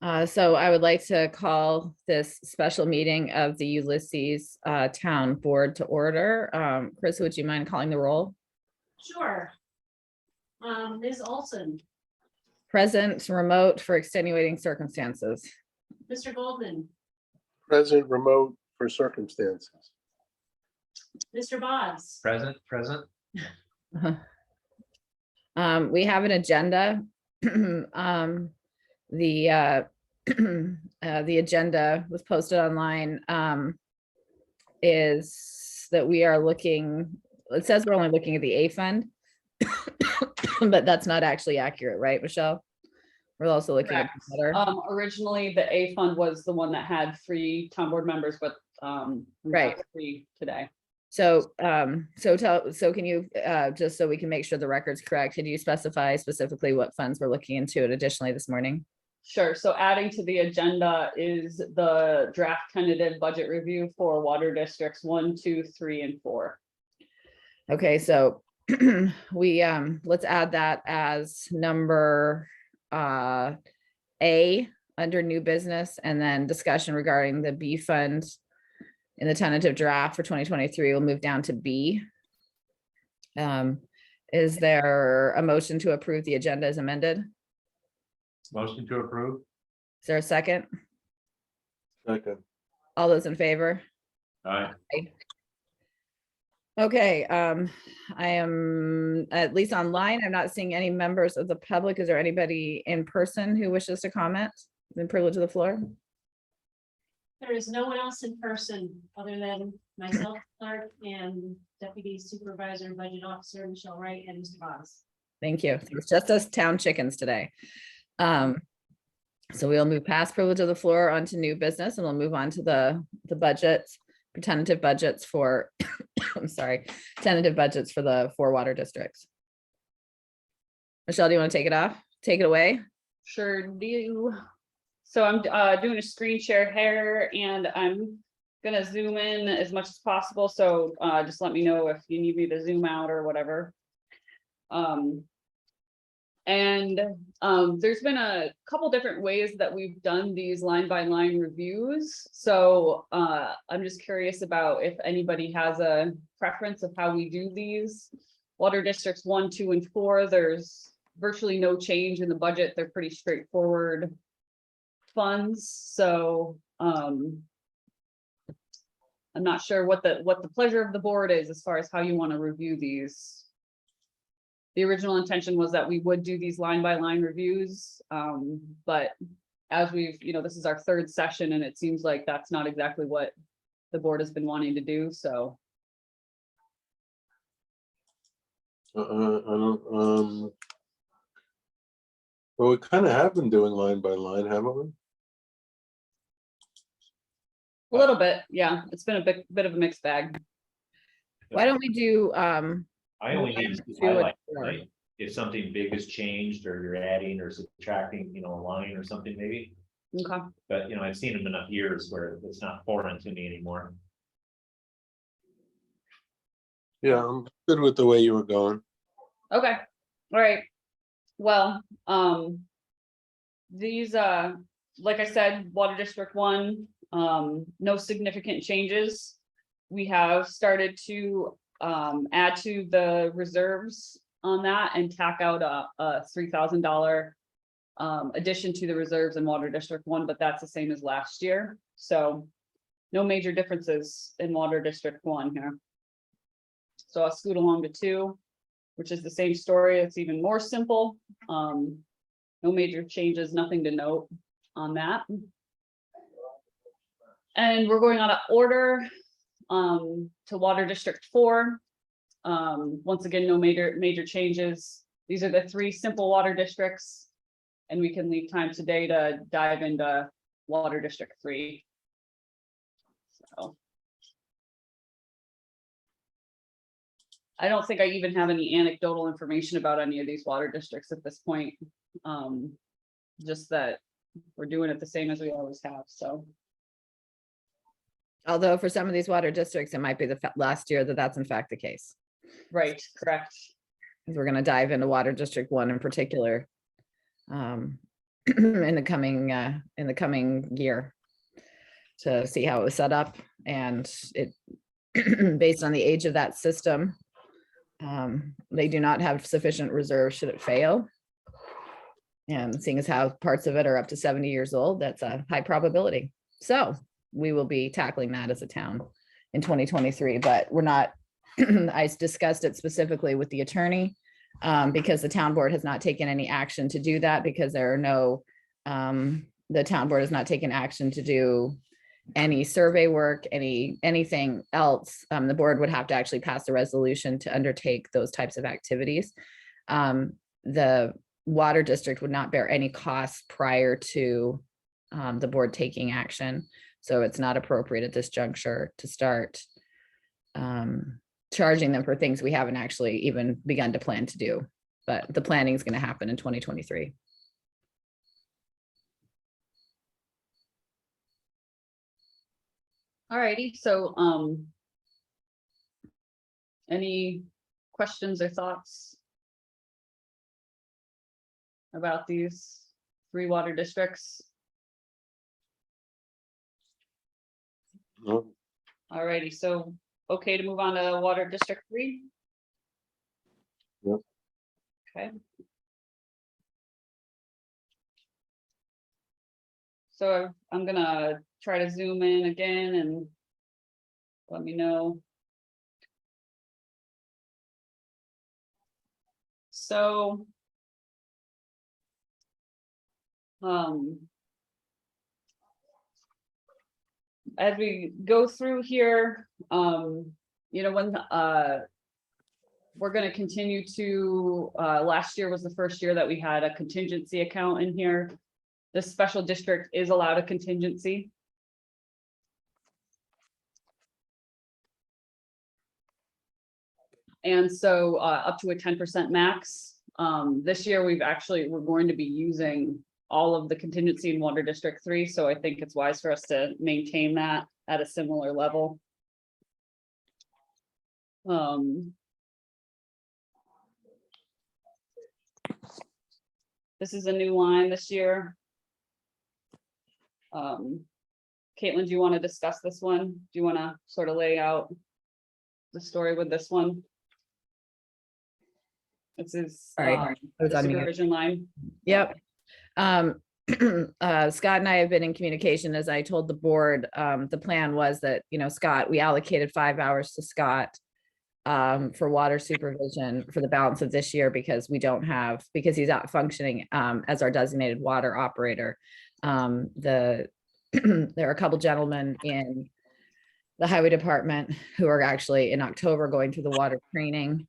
So I would like to call this special meeting of the Ulysses Town Board to order. Chris, would you mind calling the roll? Sure. Ms. Olson, Present, remote for extenuating circumstances. Mr. Goldman, Present, remote for circumstances. Mr. Boggs, Present. We have an agenda. The agenda was posted online. Is that we are looking, it says we're only looking at the A fund. But that's not actually accurate, right, Michelle? We're also looking at the other. Originally, the A fund was the one that had 3 town board members, but we Right. got 3 today. So, so can you, just so we can make sure the record's correct, could you specify specifically what funds we're looking into it additionally this morning? Sure. So adding to the agenda is the draft tentative budget review for water districts 1, 2, 3, and 4. Okay, so we, let's add that as number A under new business, and then discussion regarding the B fund in the tentative draft for 2023 will move down to B. Is there a motion to approve the agenda as amended? Motion to approve. Is there a second? Second. All those in favor? Aye. Okay, I am, at least online, I'm not seeing any members of the public. Is there anybody in person who wishes to comment? The privilege of the floor. there is no one else in person other than myself, clerk, and Deputy Supervisor and Budget Officer Michelle Wright and Mr. Boggs. Thank you. It's just us town chickens today. So we'll move past privilege of the floor onto new business, and we'll move on to the budgets, tentative budgets for, I'm sorry, tentative budgets for the 4 water districts. Michelle, do you want to take it off? Take it away? Sure do. So I'm doing a screen share here, and I'm gonna zoom in as much as possible. So just let me know if you need me to zoom out or whatever. There's been a couple different ways that we've done these line by line reviews. So I'm just curious about if anybody has a preference of how we do these. Water districts 1, 2, and 4, there's virtually no change in the budget. They're pretty straightforward funds. So I'm not sure what the pleasure of the board is as far as how you want to review these. The original intention was that we would do these line by line reviews, but as we've, this is our 3rd session, and it seems like that's not exactly what the board has been wanting to do, so. Well, we kind of have been doing line by line, haven't we? A little bit, yeah, it's been a bit of a mixed bag. Why don't we do, I only need to Do it highlight, for- like, if something big has changed or you're adding or subtracting, a line or something maybe. Okay, But, I've seen them enough years where it's not foreign to me anymore. Yeah, I'm good with the way you were going. okay, all right. Well, these, like I said, Water District 1, no significant changes. We have started to add to the reserves on that and tack out a $3,000 addition to the reserves in Water District 1, but that's the same as last year. So no major differences in Water District 1 here. So I'll scoot along to 2, which is the same story. It's even more simple. No major changes, nothing to note on that. And we're going out of order to Water District 4. Once again, no major changes. These are the 3 simple water districts, and we can leave time today to dive into Water District 3. So I don't think I even have any anecdotal information about any of these water districts at this point. Just that we're doing it the same as we always have, so. although for some of these water districts, it might be the last year that's in fact the case. Right, correct. Because we're going to dive into Water District 1 in particular. in the coming year to see how it was set up, and it based on the age of that system, they do not have sufficient reserves should it fail. And seeing as how parts of it are up to 70 years old, that's a high probability. So we will be tackling that as a town in 2023, but we're not, I discussed it specifically with the attorney because the town board has not taken any action to do that because there are no, the town board has not taken action to do any survey work, anything else. The board would have to actually pass a resolution to undertake those types of activities. The water district would not bear any costs prior to the board taking action. So it's not appropriate at this juncture to start charging them for things we haven't actually even begun to plan to do. But the planning is going to happen in 2023. Alrighty, so, any questions or thoughts about these 3 water districts? No, Alrighty, so, okay to move on to Water District 3? Yep. Okay. So I'm gonna try to zoom in again and let me know. So as we go through here, you know, when we're going to continue to, last year was the first year that we had a contingency account in here. This special district is allowed a contingency. And so up to a 10% max. This year, we're going to be using all of the contingency in Water District 3. So I think it's wise for us to maintain that at a similar level. This is a new line this year. Caitlin, do you want to discuss this one? Do you want to sort of lay out the story with this one? This is Sorry, I was the on mute. supervision line. Yep. Scott and I have been in communication. As I told the board, the plan was that, you know, Scott, we allocated 5 hours to Scott for water supervision for the balance of this year because because he's out functioning as our designated water operator. There are a couple gentlemen in the highway department who are actually in October going through the water training.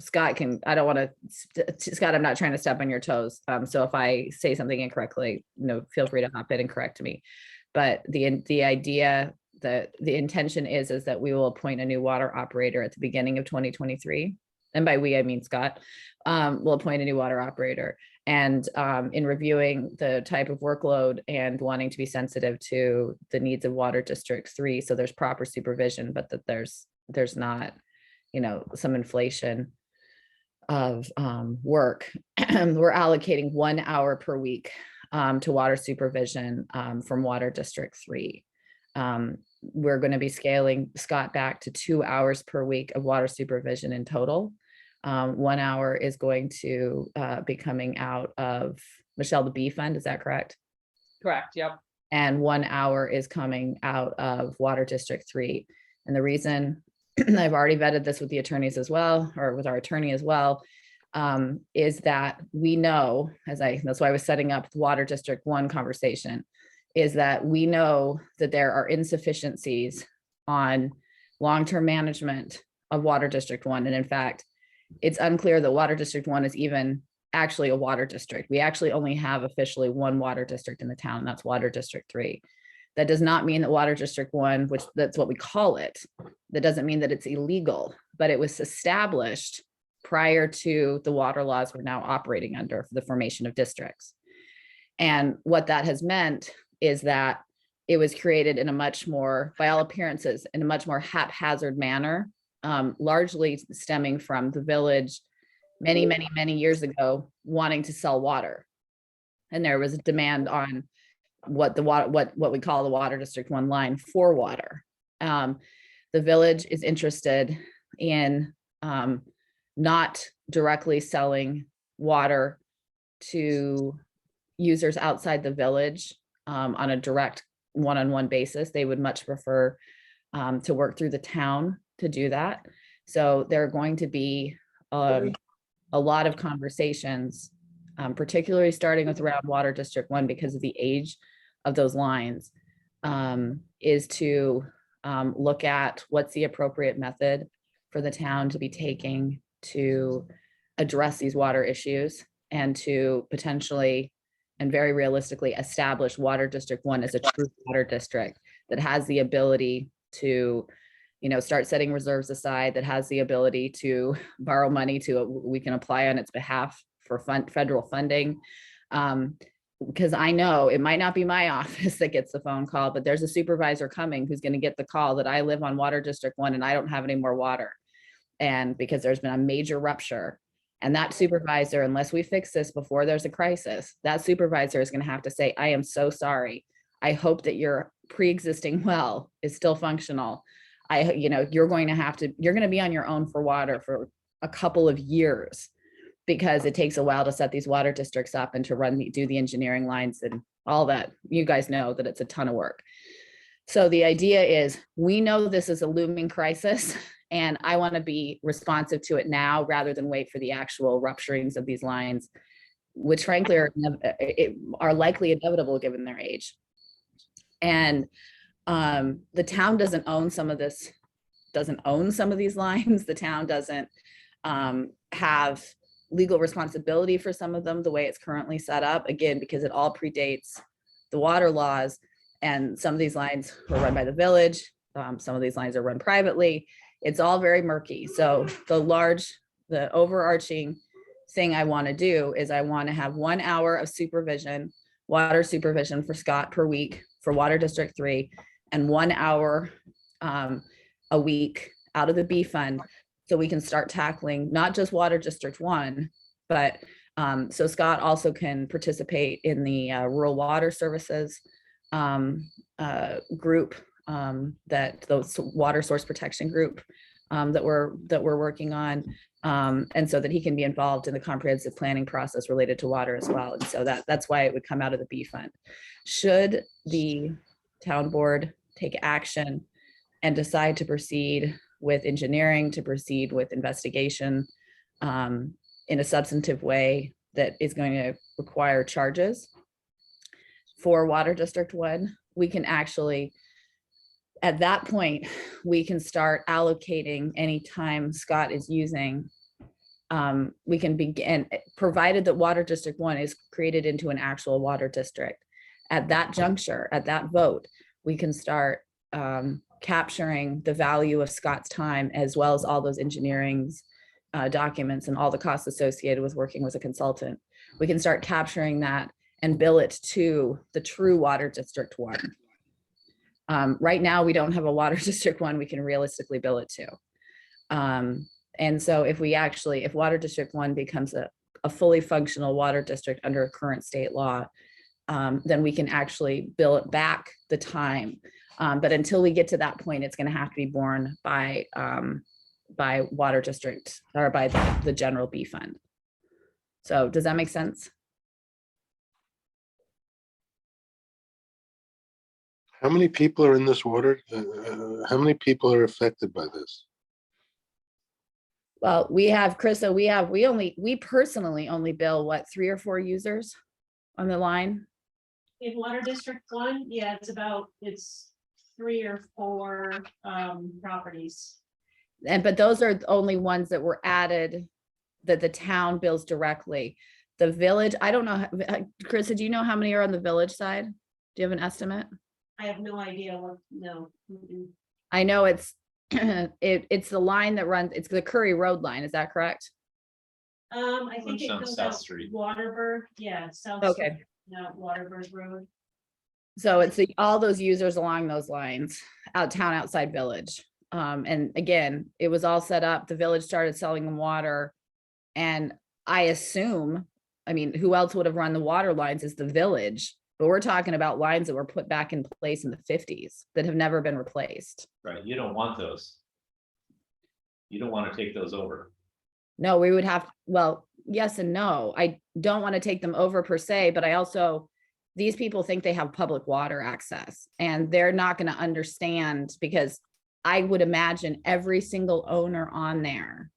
Scott, Scott, I'm not trying to step on your toes. So if I say something incorrectly, feel free to hop in and correct me. But the idea, the intention is that we will appoint a new water operator at the beginning of 2023. And by we, I mean Scott, will appoint a new water operator. And in reviewing the type of workload and wanting to be sensitive to the needs of Water District 3, so there's proper supervision, but that there's not, some inflation of work. We're allocating 1 hour per week to water supervision from Water District 3. We're going to be scaling Scott back to 2 hours per week of water supervision in total. 1 hour is going to be coming out of, Michelle, the B fund, is that correct? Correct, yep. And 1 hour is coming out of Water District 3. And the reason I've already vetted this with the attorneys as well, or with our attorney as well, is that we know, that's why I was setting up the Water District 1 conversation, is that we know that there are insufficiencies on long-term management of Water District 1. And in fact, it's unclear that Water District 1 is even actually a water district. We actually only have officially one water district in the town, and that's Water District 3. That does not mean that Water District 1, which that's what we call it, that doesn't mean that it's illegal, but it was established prior to the water laws we're now operating under for the formation of districts. And what that has meant is that it was created in a much more, by all appearances, in a much more haphazard manner, largely stemming from the village many, many, many years ago wanting to sell water. And there was a demand on what the water, what we call the Water District 1 line for water. The village is interested in not directly selling water to users outside the village on a direct one-on-one basis. They would much prefer to work through the town to do that. So there are going to be a lot of conversations, particularly starting with around Water District 1 because of the age of those lines, is to look at what's the appropriate method for the town to be taking to address these water issues and to potentially and very realistically establish Water District 1 as a true water district that has the ability to, you know, start setting reserves aside, that has the ability to borrow money we can apply on its behalf for federal funding. Because I know it might not be my office that gets the phone call, but there's a supervisor coming who's going to get the call that I live on Water District 1 and I don't have any more water. And because there's been a major rupture, and that supervisor, unless we fix this before there's a crisis, that supervisor is going to have to say, I am so sorry. I hope that your pre-existing well is still functional. You're going to be on your own for water for a couple of years, because it takes a while to set these water districts up and to do the engineering lines and all that. You guys know that it's a ton of work. So the idea is, we know this is a looming crisis, and I want to be responsive to it now rather than wait for the actual rupturings of these lines, which frankly are likely inevitable given their age. And the town doesn't own some of these lines. The town doesn't have legal responsibility for some of them the way it's currently set up, again, because it all predates the water laws. And some of these lines are run by the village. Some of these lines are run privately. It's all very murky. So the overarching thing I want to do is I want to have 1 hour of supervision, water supervision for Scott per week for Water District 3, and 1 hour a week out of the B fund, so we can start tackling not just Water District 1, but so Scott also can participate in the rural water services group, that those water source protection group that we're working on, and so that he can be involved in the comprehensive planning process related to water as well. And so that's why it would come out of the B fund. Should the town board take action and decide to proceed with engineering, to proceed with investigation in a substantive way that is going to require charges for Water District 1, we can actually, at that point, we can start allocating any time Scott is using. We can begin, provided that Water District 1 is created into an actual water district. At that juncture, at that vote, we can start capturing the value of Scott's time, as well as all those engineering documents and all the costs associated with working with a consultant. We can start capturing that and bill it to the true Water District 1. Right now, we don't have a Water District 1 we can realistically bill it to. And so if Water District 1 becomes a fully functional water district under current state law, then we can actually bill it back the time. But until we get to that point, it's going to have to be borne by Water District, or by the general B fund. So does that make sense? How many people are in this water? How many people are affected by this? Well, we have, Krista, we personally only bill what, 3 or 4 users on the line? In Water District 1, yeah, it's 3 or 4 properties. But those are the only ones that were added that the town bills directly. The village, I don't know, Krista, do you know how many are on the village side? Do you have an estimate? I have no idea no. I know it's it's the line that runs, it's the Curry Road line, is that correct? I think It's it on goes South out Street. Waterburg, yeah, South. Okay. No, Waterburg Road. So it's all those users along those lines, town outside village. And again, it was all set up, the village started selling them water. And I assume I mean, who else would have run the water lines is the village. But we're talking about lines that were put back in place in the 50s that have never been replaced. Right, you don't want those. You don't want to take those over. No, we would have, well, yes and no. I don't want to take them over per se, but I also, these people think they have public water access and they're not going to understand, because I would imagine every single owner on there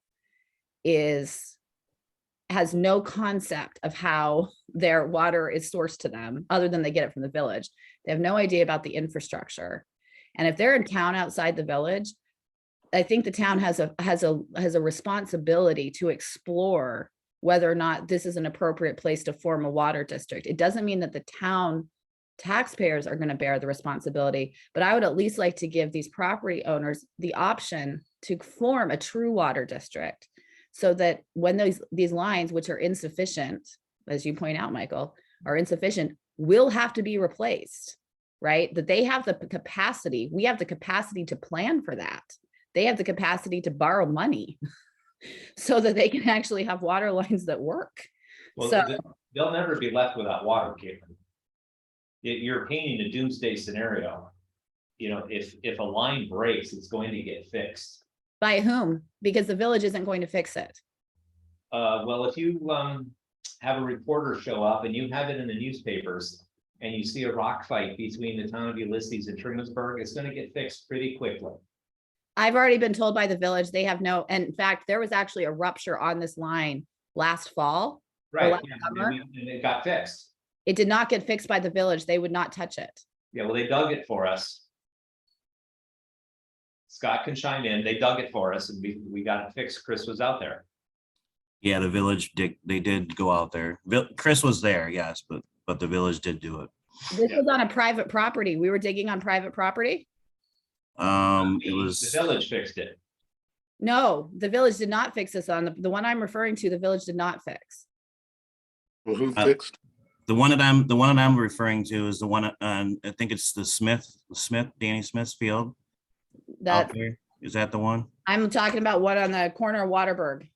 has no concept of how their water is sourced to them, other than they get it from the village. They have no idea about the infrastructure. And if they're in town outside the village, I think the town has a responsibility to explore whether or not this is an appropriate place to form a water district. It doesn't mean that the town taxpayers are going to bear the responsibility, but I would at least like to give these property owners the option to form a true water district, so that when these lines, which are insufficient, as you point out, Michael, are insufficient, will have to be replaced, right? That they have the capacity, we have the capacity to plan for that. They have the capacity to borrow money so that they can actually have water lines that work. Well, So- they'll never be left without water, Caitlin. You're painting a doomsday scenario. You know, if a line breaks, it's going to get fixed. By whom? Because the village isn't going to fix it. Well, if you have a reporter show up and you have it in the newspapers and you see a rock fight between the town of Ulysses and Trumansburg, it's gonna get fixed pretty quickly. I've already been told by the village, they have no, and in fact, there was actually a rupture on this line last fall. Right, last yeah, summer? and it got fixed. It did not get fixed by the village. They would not touch it. Yeah, well, they dug it for us. Scott can chime in. They dug it for us and we got it fixed. Chris was out there. Yeah, the village did, they did go out there. Chris was there, yes, but the village did do it. This was on a private property. We were digging on private property. It The was, village fixed it. No, the village did not fix this on the one I'm referring to, the village did not fix. Well, who Uh, fixed? the one that I'm referring to is the one on, I think it's Danny Smith's field That out there. Is that the one? I'm talking about one on the corner of Waterberg.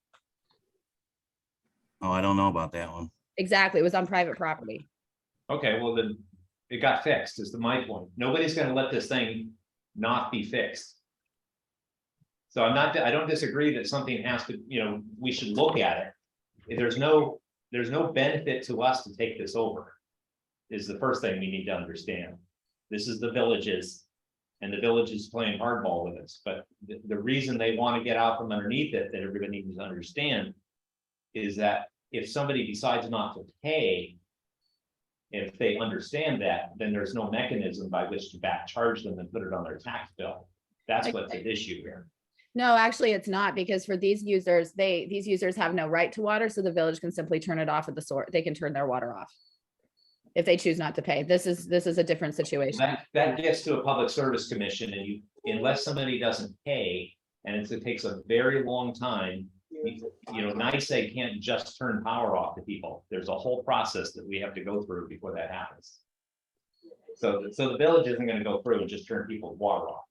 Oh, I don't know about that one. Exactly. It was on private property. Okay, well then it got fixed is my point. Nobody's gonna let this thing not be fixed. So I don't disagree that something has to, we should look at it. There's no benefit to us to take this over. Is the first thing we need to understand. This is the villages. And the village is playing hardball with us, but the reason they want to get out from underneath it, that everybody needs to understand. Is that if somebody decides not to pay. If they understand that, then there's no mechanism by which to back charge them and put it on their tax bill. That's what's at issue here. No, actually, it's not, because for these users, these users have no right to water, so the village can simply turn it off at the source. They can turn their water off if they choose not to pay. This is a different situation. That gets to a public service commission and unless somebody doesn't pay, and it takes a very long time. NYSEG can't just turn power off to people. There's a whole process that we have to go through before that happens. So the village isn't gonna go through and just turn people's water off.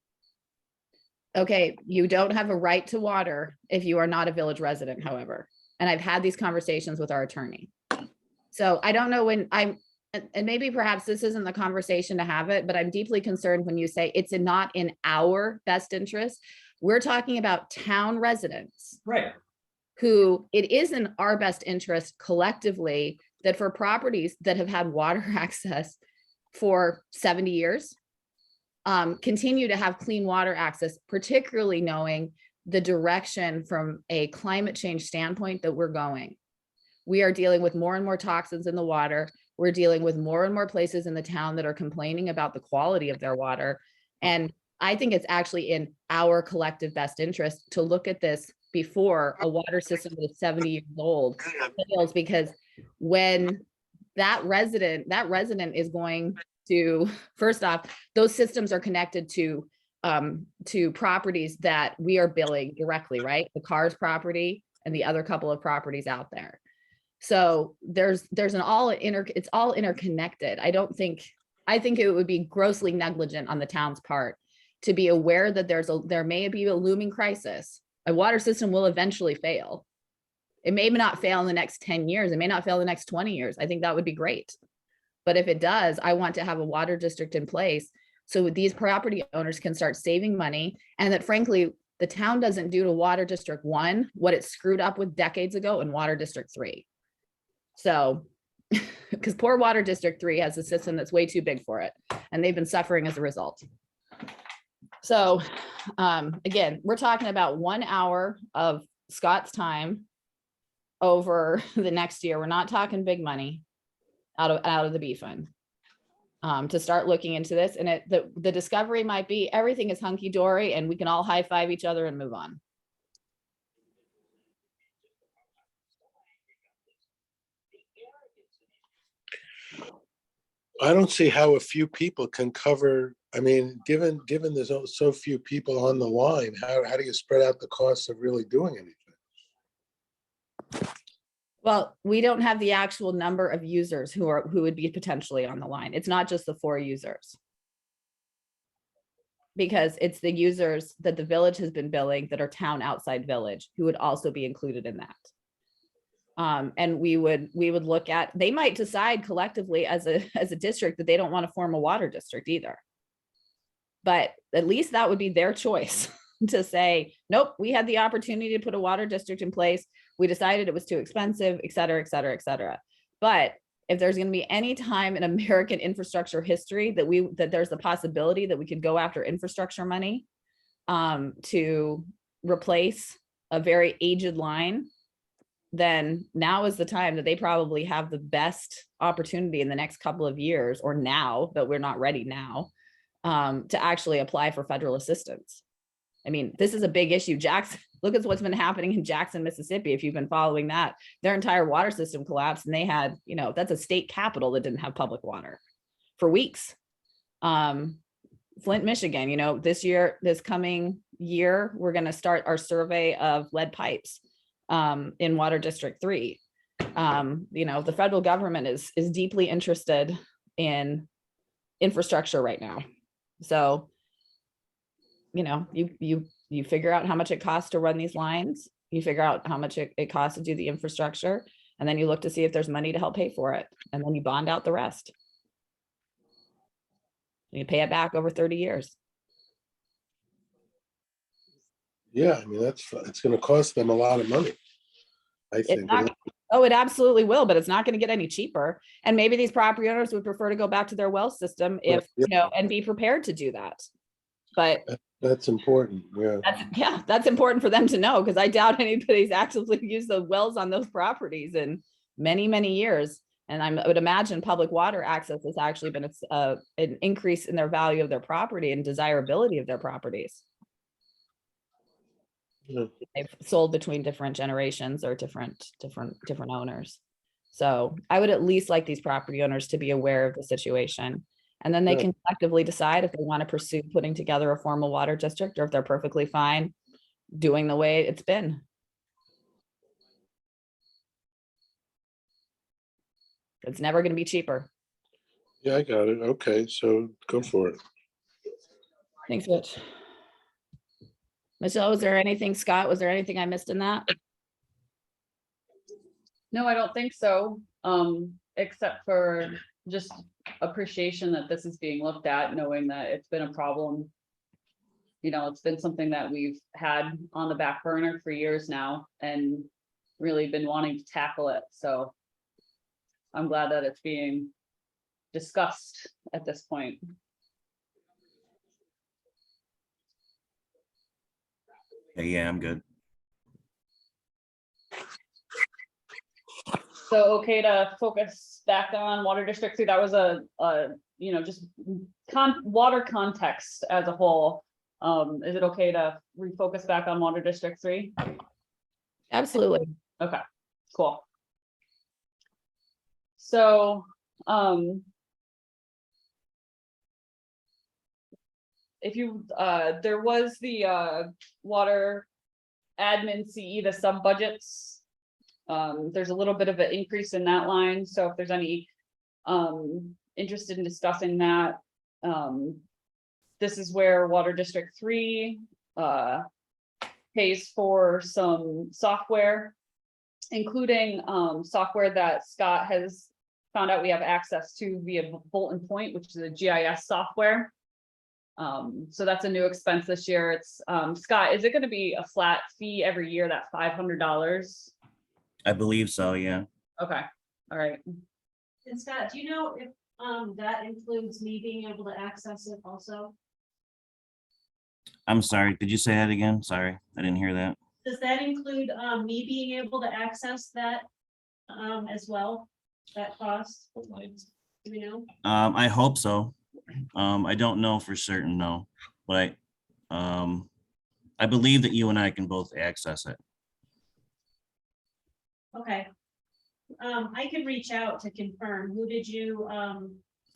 Okay, you don't have a right to water if you are not a village resident, however, and I've had these conversations with our attorney. So I don't know when and maybe perhaps this isn't the conversation to have it, but I'm deeply concerned when you say it's not in our best interest. We're talking about town residents Right. who it is in our best interest collectively that for properties that have had water access for 70 years, continue to have clean water access, particularly knowing the direction from a climate change standpoint that we're going. We are dealing with more and more toxins in the water. We're dealing with more and more places in the town that are complaining about the quality of their water. And I think it's actually in our collective best interest to look at this before a water system that is 70 years old fails, because when that resident is going to, first off, those systems are connected to properties that we are billing directly, right? The Cars property and the other couple of properties out there. So there's an it's all interconnected. I think it would be grossly negligent on the town's part to be aware that there may be a looming crisis. A water system will eventually fail. It may not fail in the next 10 years. It may not fail in the next 20 years. I think that would be great. But if it does, I want to have a water district in place so these property owners can start saving money, and that frankly, the town doesn't do to Water District 1 what it screwed up with decades ago in Water District 3. So, because poor Water District 3 has a system that's way too big for it, and they've been suffering as a result. So, again, we're talking about 1 hour of Scott's time over the next year. We're not talking big money out of the B fund. To start looking into this, and the discovery might be everything is hunky dory and we can all high five each other and move on. I don't see how a few people can cover, I mean, given there's so few people on the line, how do you spread out the costs of really doing anything? Well, we don't have the actual number of users who would be potentially on the line. It's not just the 4 users. Because it's the users that the village has been billing that are town outside village who would also be included in that. And we would look at, they might decide collectively as a district that they don't want to form a water district either. But at least that would be their choice to say, nope, we had the opportunity to put a water district in place. We decided it was too expensive, et cetera, et cetera, et cetera. But if there's going to be any time in American infrastructure history that there's the possibility that we could go after infrastructure money to replace a very aged line, then now is the time that they probably have the best opportunity in the next couple of years, or now, but we're not ready now, to actually apply for federal assistance. I mean, this is a big issue. Jackson, look at what's been happening in Jackson, Mississippi. If you've been following that, their entire water system collapsed, and they had, that's a state capital that didn't have public water for weeks. Flint, Michigan, this coming year, we're going to start our survey of lead pipes in Water District 3. The federal government is deeply interested in infrastructure right now. So, you figure out how much it costs to run these lines, you figure out how much it costs to do the infrastructure, and then you look to see if there's money to help pay for it. And then you bond out the rest. You pay it back over 30 years. Yeah, I mean, it's going to cost them a lot of money, I It's think. not, it absolutely will, but it's not going to get any cheaper. And maybe these property owners would prefer to go back to their well system if, and be prepared to do that. But That's important, yeah. that's important for them to know, because I doubt anybody's actively used the wells on those properties in many, many years. And I would imagine public water access has actually been an increase in their value of their property and desirability of their properties. Yeah. They've sold between different generations or different owners. So I would at least like these property owners to be aware of the situation. And then they Yeah. can collectively decide if they want to pursue putting together a formal water district, or if they're perfectly fine doing the way it's been. It's never going to be cheaper. Yeah, I got it. Okay, so go for it. Thanks, Rich. Michelle, was there anything, Scott, was there anything I missed in that? No, I don't think so. Except for just appreciation that this is being looked at, knowing that it's been a problem. It's been something that we've had on the back burner for years now and really been wanting to tackle it. So I'm glad that it's being discussed at this point. Yeah, I'm good. So okay to focus back on Water District 3. That was just water context as a whole. Is it okay to refocus back on Water District 3? Absolutely. Okay, cool. So, if you, there was the water admin CE, the sub budgets. There's a little bit of an increase in that line. So if there's any interested in discussing that, this is where Water District 3 pays for some software including software that Scott has found out we have access to via Bolton Point, which is a GIS software. So that's a new expense this year. It's Scott, is it gonna be a flat fee every year, that $500? I believe so, yeah. Okay, all right. And Scott, do you know if that includes me being able to access it also? I'm sorry, could you say that again? Sorry, I didn't hear that. Does that include me being able to access that as well, that cost? Do we know? I hope so. I don't know for certain, no, but I believe that you and I can both access it. Okay. I could reach out to confirm. Who did you,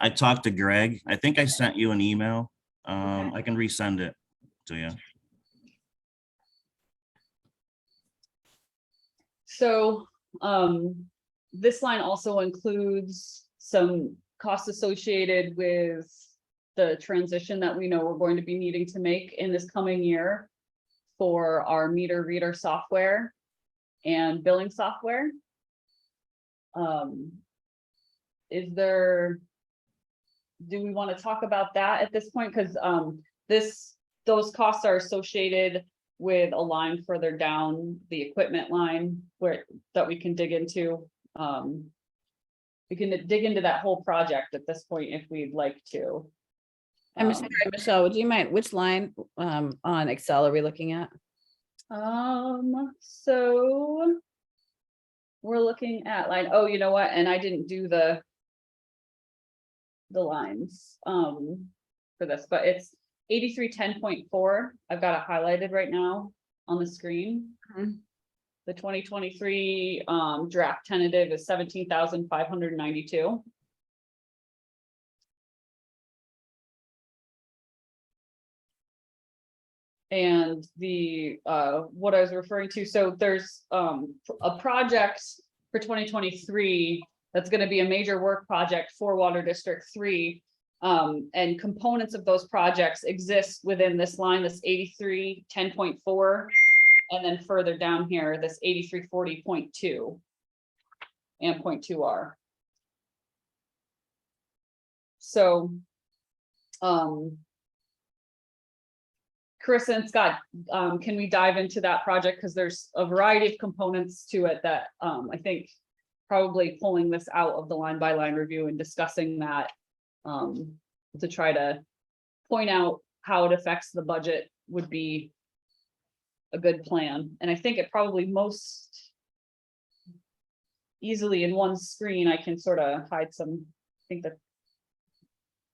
I talked to Greg. I think I sent you an email. Okay. I can resend it to you. So, this line also includes some costs associated with the transition that we know we're going to be needing to make in this coming year for our meter reader software and billing software. Do we want to talk about that at this point? Because those costs are associated with a line further down the equipment line that we can dig into. We can dig into that whole project at this point if we'd like to. I'm sorry, Michelle, would you mind, which line on Excel are we looking at? So we're looking at line, oh, you know what, and I didn't do the lines for this, but it's 8310.4. I've got it highlighted right now on the screen. Mhm. The 2023 draft tentative is 17,592. And the what I was referring to, so there's a project for 2023 that's going to be a major work project for Water District 3. And components of those projects exist within this line, this 8310.4, and then further down here, this 8340.2 and 0.2R. So, Chris and Scott, can we dive into that project? Because there's a variety of components to it that I think probably pulling this out of the line by line review and discussing that to try to point out how it affects the budget would be a good plan. And I think it probably most easily in one screen, I can sort of hide some, I think that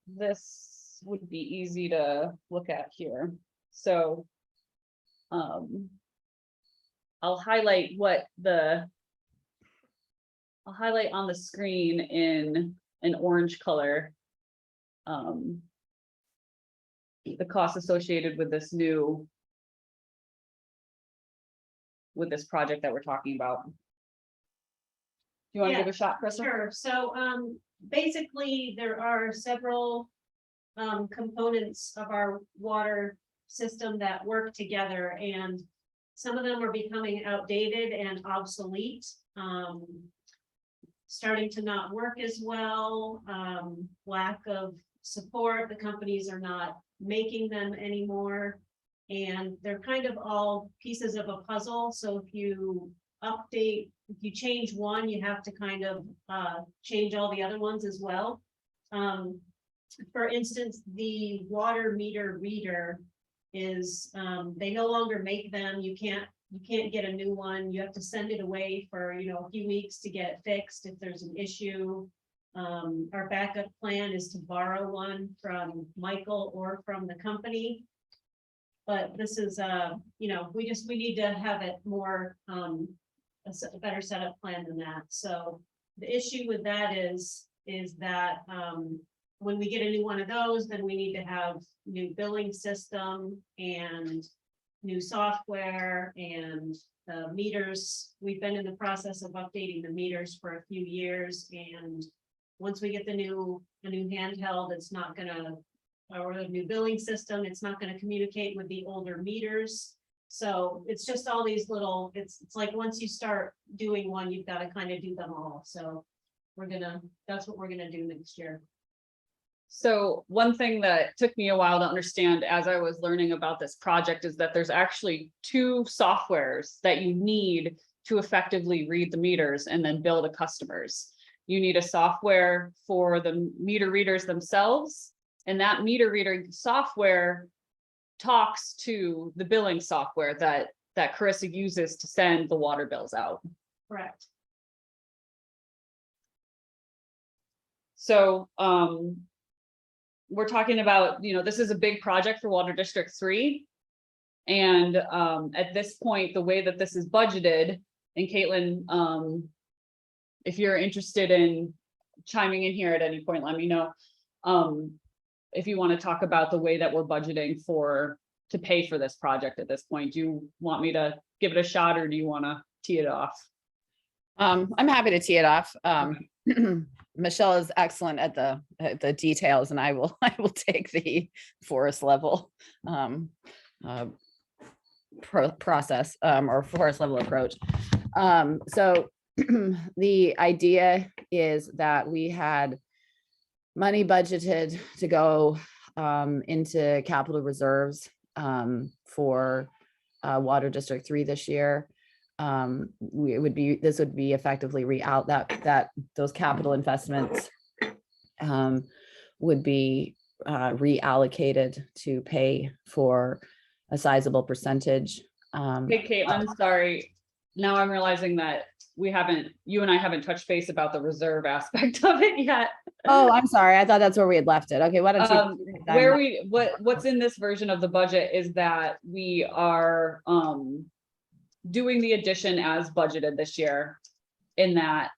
this would be easy to look at here. So I'll highlight I'll highlight on the screen in an orange color the costs associated with this project that we're talking about. Do you want to Yeah, give a shot, Chris? sure. So basically, there are several components of our water system that work together, and some of them are becoming outdated and obsolete, starting to not work as well, lack of support. The companies are not making them anymore, and they're kind of all pieces of a puzzle. So if you change one, you have to kind of change all the other ones as well. For instance, the water meter reader is they no longer make them. You can't get a new one. You have to send it away for a few weeks to get it fixed if there's an issue. Our backup plan is to borrow one from Michael or from the company. But this is we need to have it more a better setup plan than that. So the issue with that is that when we get a new one of those, then we need to have new billing system and new software and the meters. We've been in the process of updating the meters for a few years, and once we get the new handheld, it's not gonna, or the new billing system, it's not gonna communicate with the older meters. So it's just all these little, it's like, once you start doing one, you've got to kind of do them all, so. That's what we're gonna do next year. So one thing that took me a while to understand as I was learning about this project is that there's actually two softwares that you need to effectively read the meters and then bill the customers. You need a software for the meter readers themselves, and that meter reading software talks to the billing software that Carissa uses to send the water bills out. Correct. So, we're talking about, this is a big project for Water District 3. And, at this point, the way that this is budgeted, and Caitlin, if you're interested in chiming in here at any point, let me know. If you want to talk about the way that we're budgeting to pay for this project at this point, do you want me to give it a shot, or do you want to tee it off? I'm happy to tee it off. Michelle is excellent at the details, and I will take the forest level process or forest level approach. So the idea is that we had money budgeted to go into capital reserves for Water District 3 this year. This would be effectively those capital investments would be reallocated to pay for a sizable percentage. Hey, Caitlin, sorry. Now I'm realizing that you and I haven't touched base about the reserve aspect of it yet. Oh, I'm sorry. I thought that's where we had left it. Okay, why don't you? What's in this version of the budget is that we are doing the addition as budgeted this year in that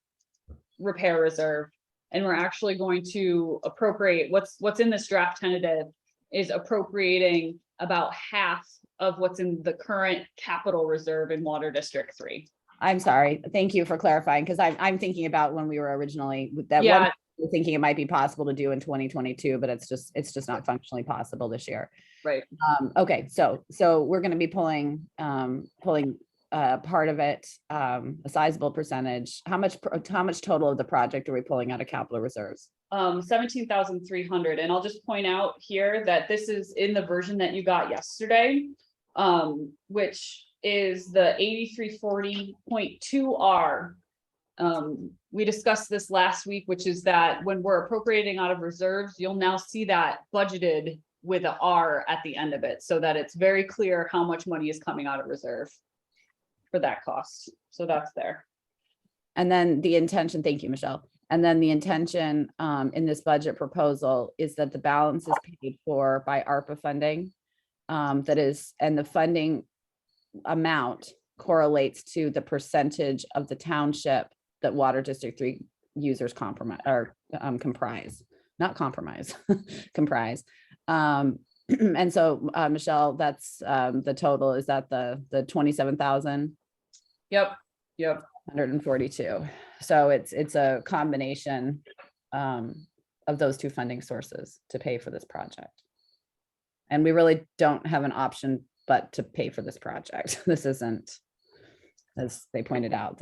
repair reserve. And we're actually going to appropriate what's in this draft tentative is appropriating about half of what's in the current capital reserve in Water District 3. I'm sorry. Thank you for clarifying, because I'm thinking about when we were originally Yeah. thinking it might be possible to do in 2022, but it's just not functionally possible this year. Right. Okay, so we're going to be pulling part of it, a sizable percentage. How much total of the project are we pulling out of capital reserves? 17,300. And I'll just point out here that this is in the version that you got yesterday, which is the 8340.2R. We discussed this last week, which is that when we're appropriating out of reserves, you'll now see that budgeted with an R at the end of it, so that it's very clear how much money is coming out of reserve for that cost. So that's there. And then the intention, thank you, Michelle. And then the intention in this budget proposal is that the balance is paid for by ARPA funding. And the funding amount correlates to the percentage of the township that Water District 3 users comprise. And so, Michelle, that's the total. Is that the 27,000? Yep. 142. So it's a combination of those two funding sources to pay for this project. And we really don't have an option but to pay for this project. This isn't, as they pointed out,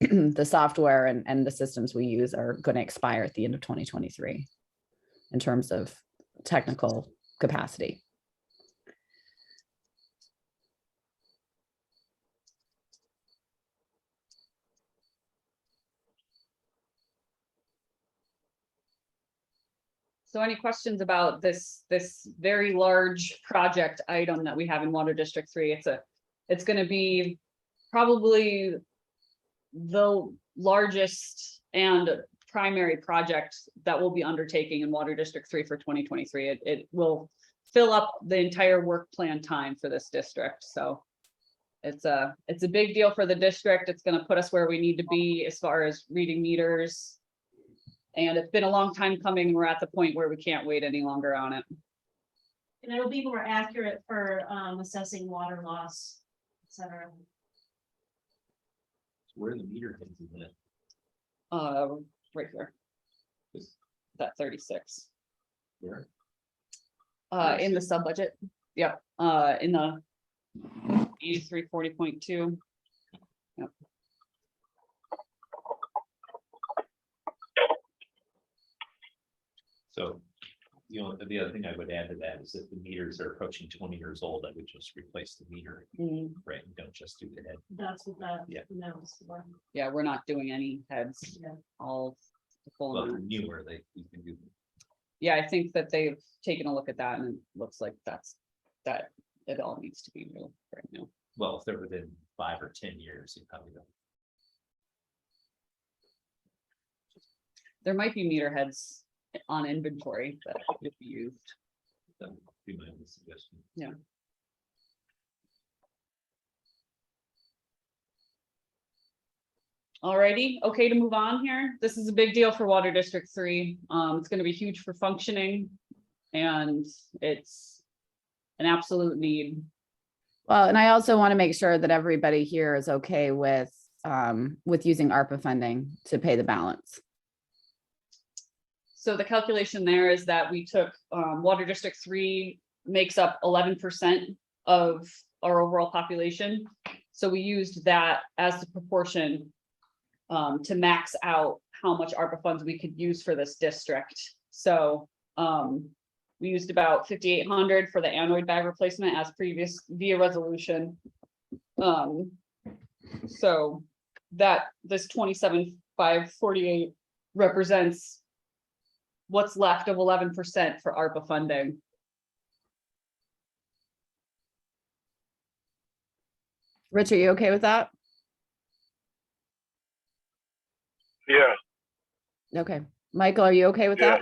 the software and the systems we use are going to expire at the end of 2023 in terms of technical capacity. So any questions about this very large project item that we have in Water District 3? It's going to be probably the largest and primary project that we'll be undertaking in Water District 3 for 2023. It will fill up the entire work plan time for this district. So it's a big deal for the district. It's going to put us where we need to be as far as reading meters. And it's been a long time coming. We're at the point where we can't wait any longer on it. And it'll be more accurate for assessing water loss, et cetera. Where are the meter things in it? Right here. That 36. Where? In the sub budget. Yep. In the E340.2. So, you know, the other thing I would add to that is that the meters are approaching 20 years old. I would just replace the meter, right? Don't just do the head. That's what that. Yeah. announced was. Yeah, we're not doing any heads, Yeah. all the full Well, amount. newer, you can do. Yeah, I think that they've taken a look at that and it looks like that it all needs to be real right now. Well, if they're within 5 or 10 years, you probably don't. There might be meter heads on inventory that could be used. That would be my only suggestion. Alrighty, okay to move on here. This is a big deal for Water District 3. It's gonna be huge for functioning. And it's an absolute need. Well, and I also want to make sure that everybody here is okay with using ARPA funding to pay the balance. So the calculation there is that we took, Water District 3 makes up 11% of our overall population. So we used that as the proportion to max out how much ARPA funds we could use for this district. So we used about 5,800 for the anoid bag replacement as previous via resolution. So that this 27,548 represents what's left of 11% for ARPA funding. Rich, are you okay with that? Yeah, Okay. Michael, are you okay with Yeah. that?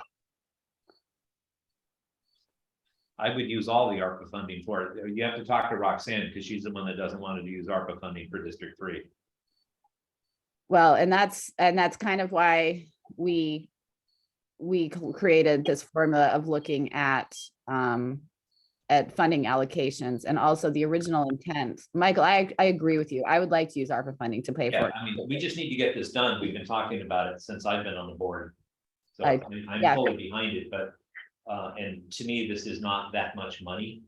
I would use all the ARPA funding for it. You have to talk to Roxanne because she's the one that doesn't want to use ARPA funding for District 3. Well, and that's kind of why we created this formula of looking at funding allocations and also the original intent. Michael, I agree with you. I would like to use ARPA funding to pay for Yeah, it. I mean, we just need to get this done. We've been talking about it since I've been on the board. So I- I'm yeah. fully behind it, but, and to me, this is not that much money.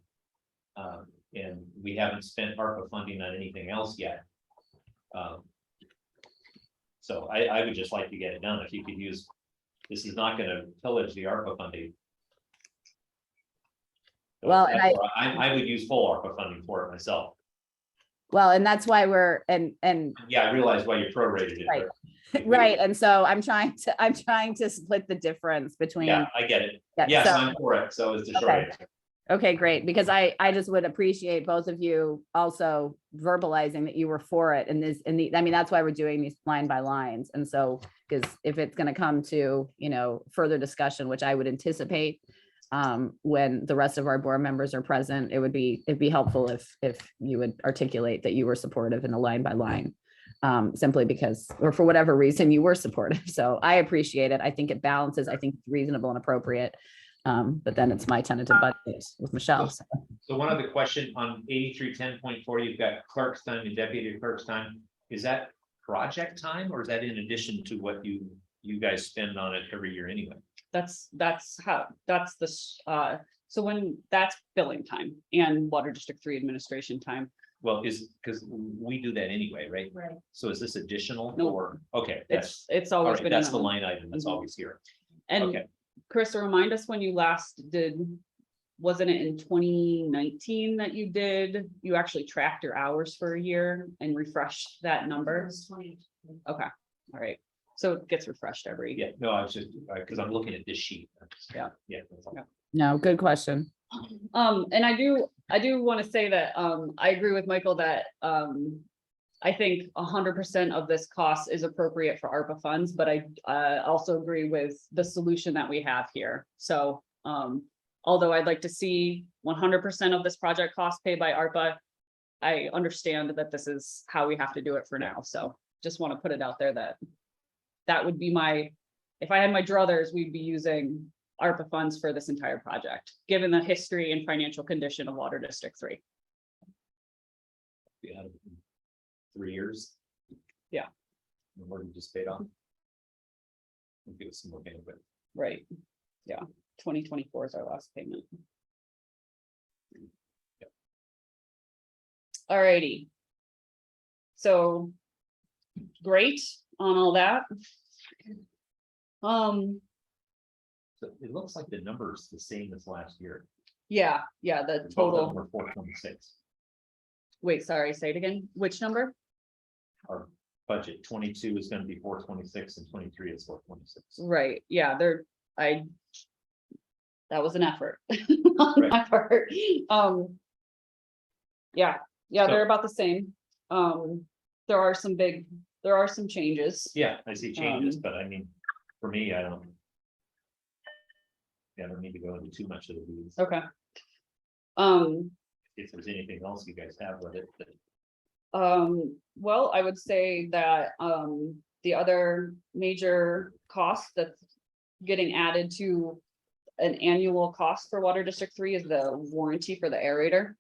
And we haven't spent ARPA funding on anything else yet. So I would just like to get it done. If you could use, this is not gonna pillage the ARPA funding. So Well, and that's why I would use full ARPA funding for it myself. Well, and that's why we're, and Yeah, I realize why you prorated it. Right. but- right, and so I'm trying to split the difference between. Yeah, I get it. Yeah, Yes, so- I'm for it. So is the short Okay. answer. Okay, great, because I just would appreciate both of you also verbalizing that you were for it in this, I mean, that's why we're doing these line by lines. And so, because if it's gonna come to, further discussion, which I would anticipate when the rest of our board members are present, it'd be helpful if you would articulate that you were supportive in a line by line. Simply because, or for whatever reason, you were supportive. So I appreciate it. I think it balances, I think it's reasonable and appropriate. But then it's my tentative budget with Michelle. So So one other question on 8310.4, you've got clerk's time and deputy clerk's time. Is that project time or is that in addition to what you guys spend on it every year anyway? That's so when that's billing time and Water District 3 administration time. Well, because we do that anyway, right? Right. So is this additional No. or, okay, It's all always right, been. that's in the them. line item that's Mhm. always here. And Okay. Carissa, remind us when you last did, wasn't it in 2019 that you actually tracked your hours for a year and refreshed that It number? was 20. All right, so it gets refreshed every. Yeah, no, I was just, because I'm looking at this sheet. Yeah. Yeah. That's all. Yeah. no, good question. And I do want to say that, I agree with Michael that, I think 100% of this cost is appropriate for ARPA funds, but I, also agree with the solution that we have here. So, although I'd like to see 100% of this project cost paid by ARPA, I understand that this is how we have to do it for now. So just want to put it out there that would be if I had my druthers, we'd be using ARPA funds for this entire project, given the history and financial condition of Water District 3. We had it in 3 years. Yeah. And we're just paid off. We'll give us some more bandwidth. Right. Yeah, 2024 is our last payment. Alrighty. So, great on all that. So it looks like the number's the same as last year. yeah, the Both of them total, were 426. wait, sorry, say it again, which number? Our budget 22 is gonna be 426 and 23 is 426. Right, yeah, that was an effort on Right. my part. Yeah, So- they're about the same. There are some changes. Yeah, I see changes, but I mean, for me, I don't. Yeah, I don't need to go into too much of the weeds. Okay. If there's anything else you guys have with it, that Well, I would say that, the other major cost that's getting added to an annual cost for Water District 3 is the warranty for the aerator.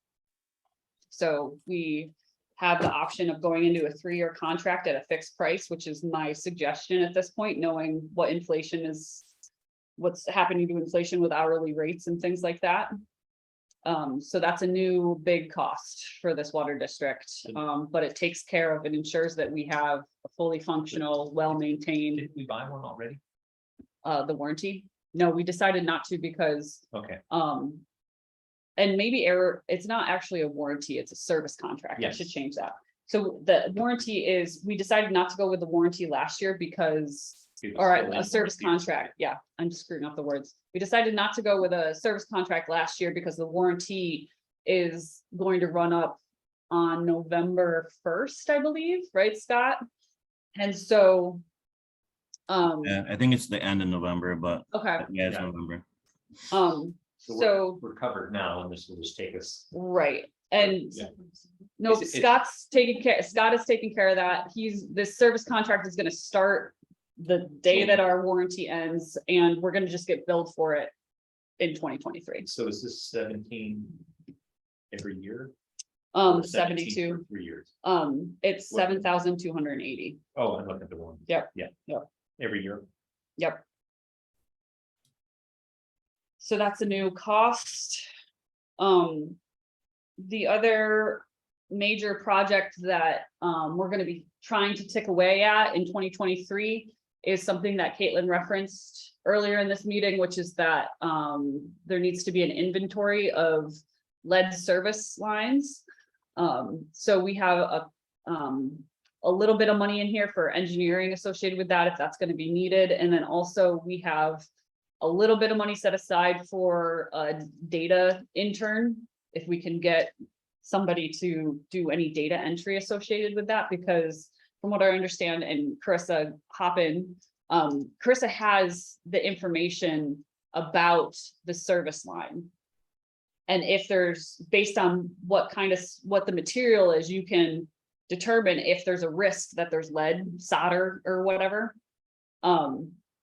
So we have the option of going into a 3-year contract at a fixed price, which is my suggestion at this point, knowing what inflation is, what's happening to inflation with hourly rates and things like that. So that's a new big cost for this water district, but it takes care of and ensures that we have a fully functional, well-maintained, did we buy one already? the warranty. No, we decided not to because, Okay, and maybe it's not actually a warranty, it's a service contract. I should Yes. change that. So the warranty is, we decided not to go with the warranty last year because It was or still in a service warranty. contract, yeah, I'm screwing up the words. We decided not to go with a service contract last year because the warranty is going to run up on November 1st, I believe, right, Scott? And so, Yeah, I think it's the end of November, but okay, yeah, it's Yeah. November. so, We're covered now, and this will just take us. right, and Yeah. no, Is it- Scott is taking care of that. This service contract is gonna start the day that our warranty ends, and we're gonna just get billed for it in 2023. So is this 17 every year? Or 17 72, for 3 years. it's What? 7,280. Oh, I'm looking at the one. Yep. Yeah. Yep. Every year. Yep. So that's a new cost. The other major project that, we're gonna be trying to tick away at in 2023 is something that Caitlin referenced earlier in this meeting, which is that, there needs to be an inventory of lead service lines. So we have a little bit of money in here for engineering associated with that, if that's gonna be needed. And then also we have a little bit of money set aside for a data intern, if we can get somebody to do any data entry associated with that, because from what I understand, and Carissa hop in, Carissa has the information about the service line. And if there's, based on what the material is, you can determine if there's a risk that there's lead, solder, or whatever.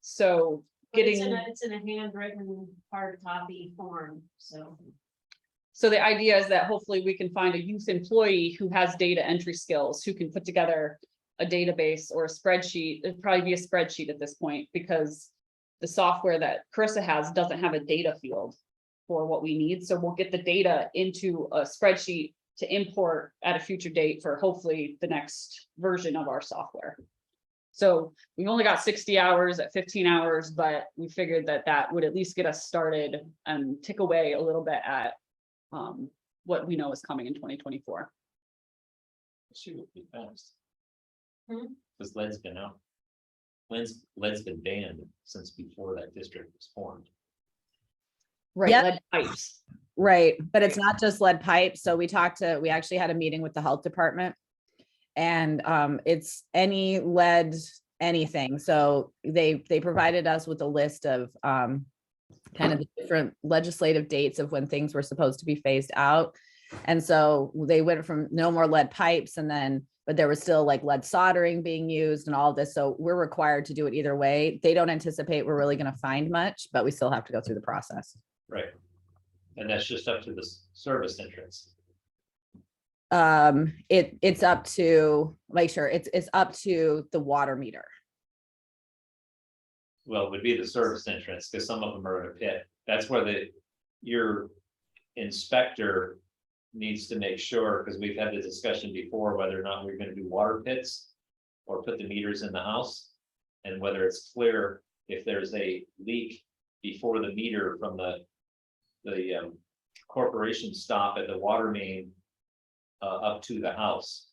So But it's getting, it's in a handwritten hard copy form, so. so the idea is that hopefully we can find a youth employee who has data entry skills, who can put together a database or a spreadsheet. It'd probably be a spreadsheet at this point, because the software that Carissa has doesn't have a data field for what we need. So we'll get the data into a spreadsheet to import at a future date for hopefully the next version of our software. So we've only got 60 hours at 15 hours, but we figured that that would at least get us started and tick away a little bit at what we know is coming in 2024. Shoot, it'll be fast. Hmm? Because lead's been out. Lead's been banned since before that district was formed. Right, Yep. lead pipes. Right, but it's not just lead pipe. So we actually had a meeting with the health department. And it's any lead, anything. So they provided us with a list of kind of the different legislative dates of when things were supposed to be phased out. And so they went from no more lead pipes but there was still like lead soldering being used and all of this. So we're required to do it either way. They don't anticipate we're really going to find much, but we still have to go through the process. Right. And that's just up to the service entrance. It's up to, make sure it's up to the water meter. Well, it would be the service entrance, because some of them are in a pit. That's where your inspector needs to make sure, because we've had the discussion before, whether or not we're gonna do water pits or put the meters in the house, and whether it's clear if there's a leak before the meter from the corporation stop at the water main up to the house.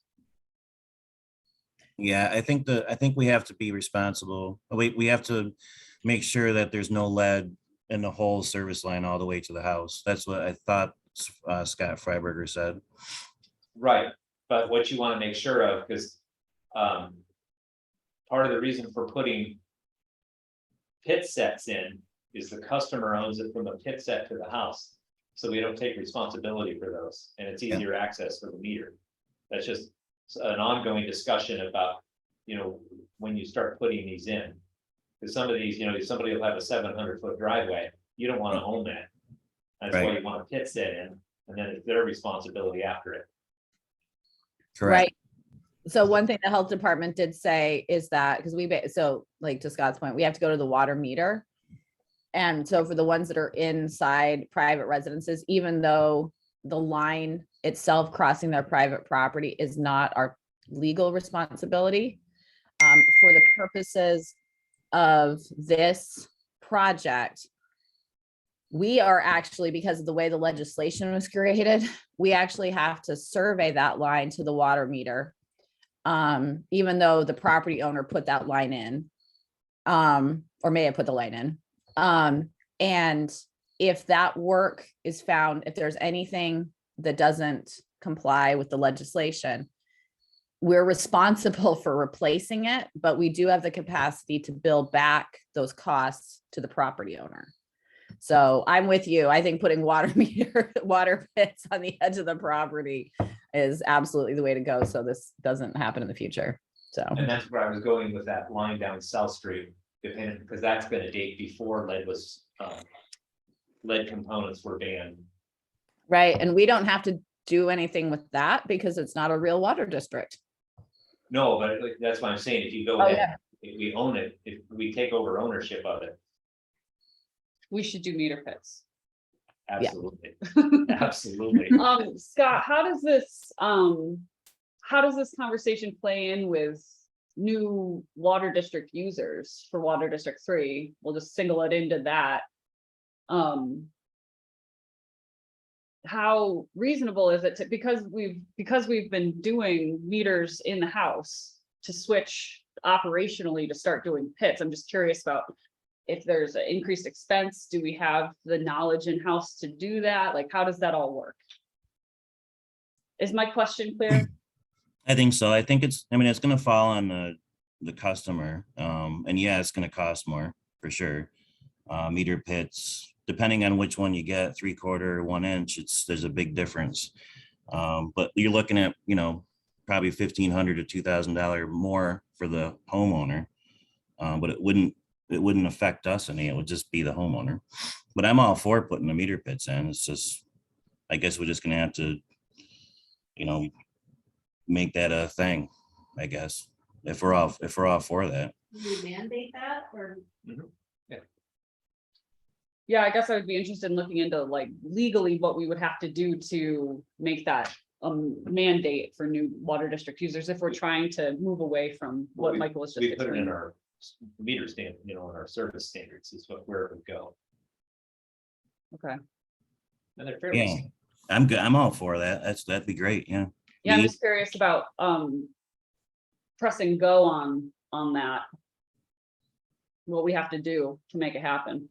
Yeah, I think we have to be responsible. We have to make sure that there's no lead in the whole service line all the way to the house. That's what I thought Scott Freiberger said. Right, but what you want to make sure of, because part of the reason for putting pit sets in is the customer owns it from the pit set to the house. So we don't take responsibility for those, and it's Yeah. easier access for the meter. That's just an ongoing discussion about, when you start putting these in. Because some of these, somebody will have a 700-foot driveway, you don't want to own that. That's why Right. you want a pit set in, and then it's their responsibility after it. Correct. Right. So one thing the health department did say is that, because so like to Scott's point, we have to go to the water meter. And so for the ones that are inside private residences, even though the line itself crossing their private property is not our legal responsibility, for the purposes of this project, we are actually, because of the way the legislation was created, we actually have to survey that line to the water meter. Even though the property owner put that line in, or may have put the line in. And if that work is found, if there's anything that doesn't comply with the legislation, we're responsible for replacing it, but we do have the capacity to bill back those costs to the property owner. So I'm with you. I think putting water pits on the edge of the property is absolutely the way to go. So this doesn't happen in the future. So, And that's where I was going with that line down South Street, depending, because that's been a date before lead components were banned. right. And we don't have to do anything with that because it's not a real water district. No, but that's what I'm saying. If you go Oh, ahead, if we own it, if we take over ownership of it, We should do meter pits. absolutely, absolutely. Scott, how does this conversation play in with new water district users for Water District 3? We'll just single it into that. How reasonable is it to, because we've been doing meters in the house, to switch operationally to start doing pits? I'm just curious about if there's an increased expense. Do we have the knowledge in-house to do that? Like, how does that all work? Is my question clear? I think so. I think it's gonna fall on the customer. And yeah, it's gonna cost more for sure. Meter pits, depending on which one you get, 3/4 or 1 inch, there's a big difference. But you're looking at, probably $1,500 to $2,000 more for the homeowner. But it wouldn't affect us any. It would just be the homeowner. But I'm all for putting the meter pits in. It's just, I guess we're just gonna have to, make that a thing, I guess, if we're all for that. Do we mandate that or? Yeah, I guess I would be interested in looking into like legally what we would have to do to make that mandate for new water district users if we're trying to move away from what Michael was just We put it in explaining. our meter stand, in our service standards is where it would go. Okay. And they're fairly. Yeah, I'm good. I'm all for that. That'd be great. Yeah. Yeah, I'm Me- just curious about pressing go on that. What we have to do to make it happen.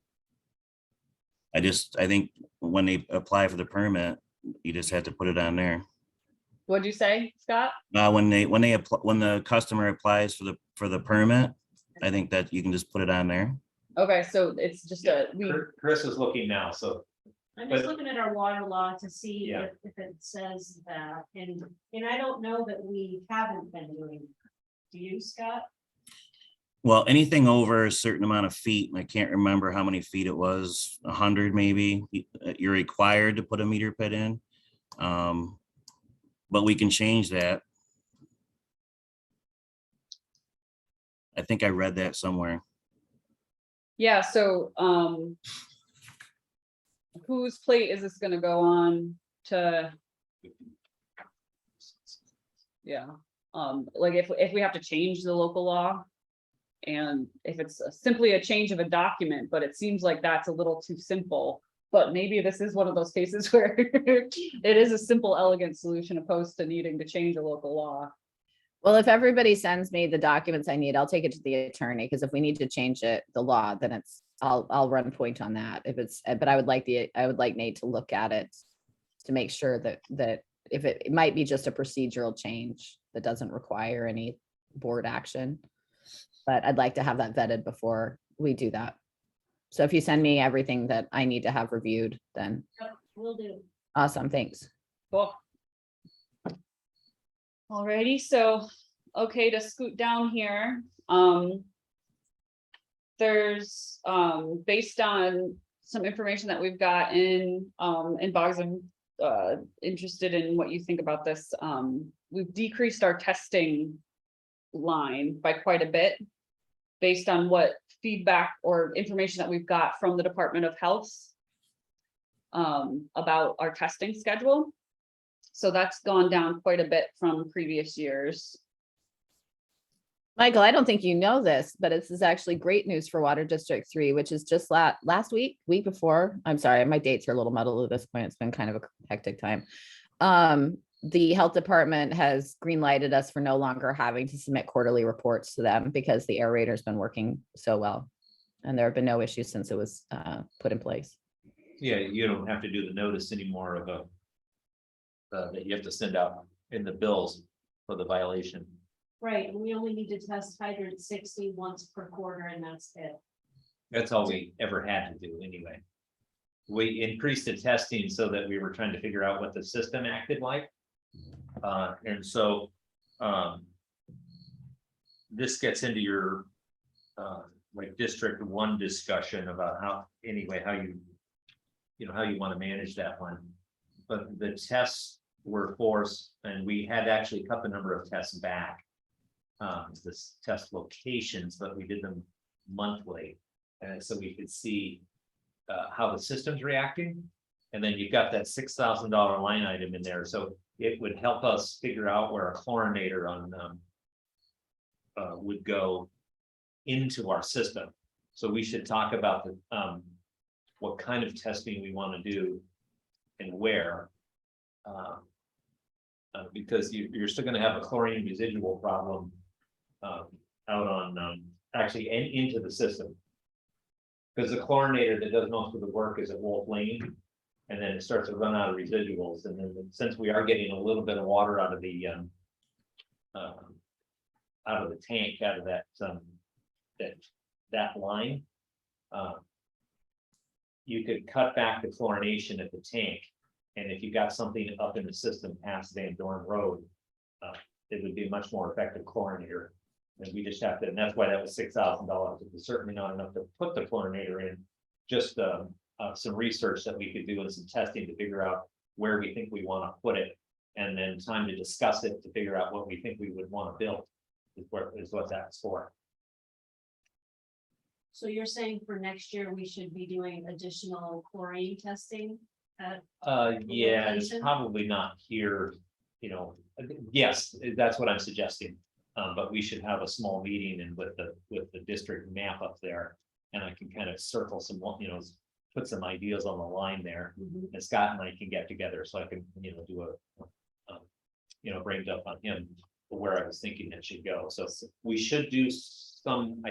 I think when they apply for the permit, you just have to put it on there. What'd you say, Scott? When the customer applies for the permit, I think that you can just put it on there. Okay, so it's just Chris is looking now, so I'm just But- looking at our water law to see Yeah. if it says that, and I don't know that we haven't been doing. Do you, Scott? Well, anything over a certain amount of feet, and I can't remember how many feet it was, 100 maybe, you're required to put a meter pit in. But we can change that. I think I read that somewhere. Yeah, so whose plate is this gonna go on to Yeah, like if we have to change the local law. And if it's simply a change of a document, but it seems like that's a little too simple. But maybe this is one of those cases where it is a simple, elegant solution opposed to needing to change a local law. Well, if everybody sends me the documents I need, I'll take it to the attorney, because if we need to change the law, then I'll run point on that. If it's, but I would like Nate to look at it to make sure that if it might be just a procedural change that doesn't require any board action. But I'd like to have that vetted before we do that. So if you send me everything that I need to have reviewed, then Will do. awesome, thanks. Cool. Alrighty, so, okay, to scoot down here, there's, based on some information that we've got in Boggs, I'm interested in what you think about this. We've decreased our testing line by quite a bit based on what feedback or information that we've got from the Department of Health about our testing schedule. So that's gone down quite a bit from previous years. Michael, I don't think you know this, but this is actually great news for Water District 3, which is just last week before. I'm sorry, my dates are a little muddled at this point. It's been kind of a hectic time. The health department has green lighted us for no longer having to submit quarterly reports to them because the aerator's been working so well. And there have been no issues since it was put in place. Yeah, you don't have to do the notice anymore of a. That you have to send out in the bills for the violation. Right, and we only need to test hydrant 60 once per quarter, and that's it. That's all we ever had to do anyway. We increased the testing so that we were trying to figure out what the system acted like. And so this gets into your like District 1 discussion about how you want to manage that one. But the tests were forced, and we had to actually cut the number of tests back. This test locations, but we did them monthly, and so we could see how the system's reacting. And then you've got that $6,000 line item in there, so it would help us figure out where a chlorinator on would go into our system. So we should talk about the what kind of testing we want to do and where. Because you're still going to have a chlorine residual problem out on actually and into the system. Because the chlorinator that does most of the work is at Wolf Lane, and then it starts to run out of residuals. And then since we are getting a little bit of water out of the tank, out of that line, you could cut back the chlorination at the tank. And if you got something up in the system past Van Dorn Road, it would be a much more effective chlorinator. And we just have to, and that's why that was $6,000. It was certainly not enough to put the chlorinator in. Just some research that we could do and some testing to figure out where we think we want to put it, and then time to discuss it to figure out what we think we would want to build is what that's for. So you're saying for next year, we should be doing additional chlorine testing? Yeah, it's location? probably not here, yes, that's what I'm suggesting. But we should have a small meeting and with the district map up there, and I can kind of circle some, put some ideas on the line there. Mhm. And Scott and I can get together so I can, do a brain dump on him where I was thinking it should go. So we should do some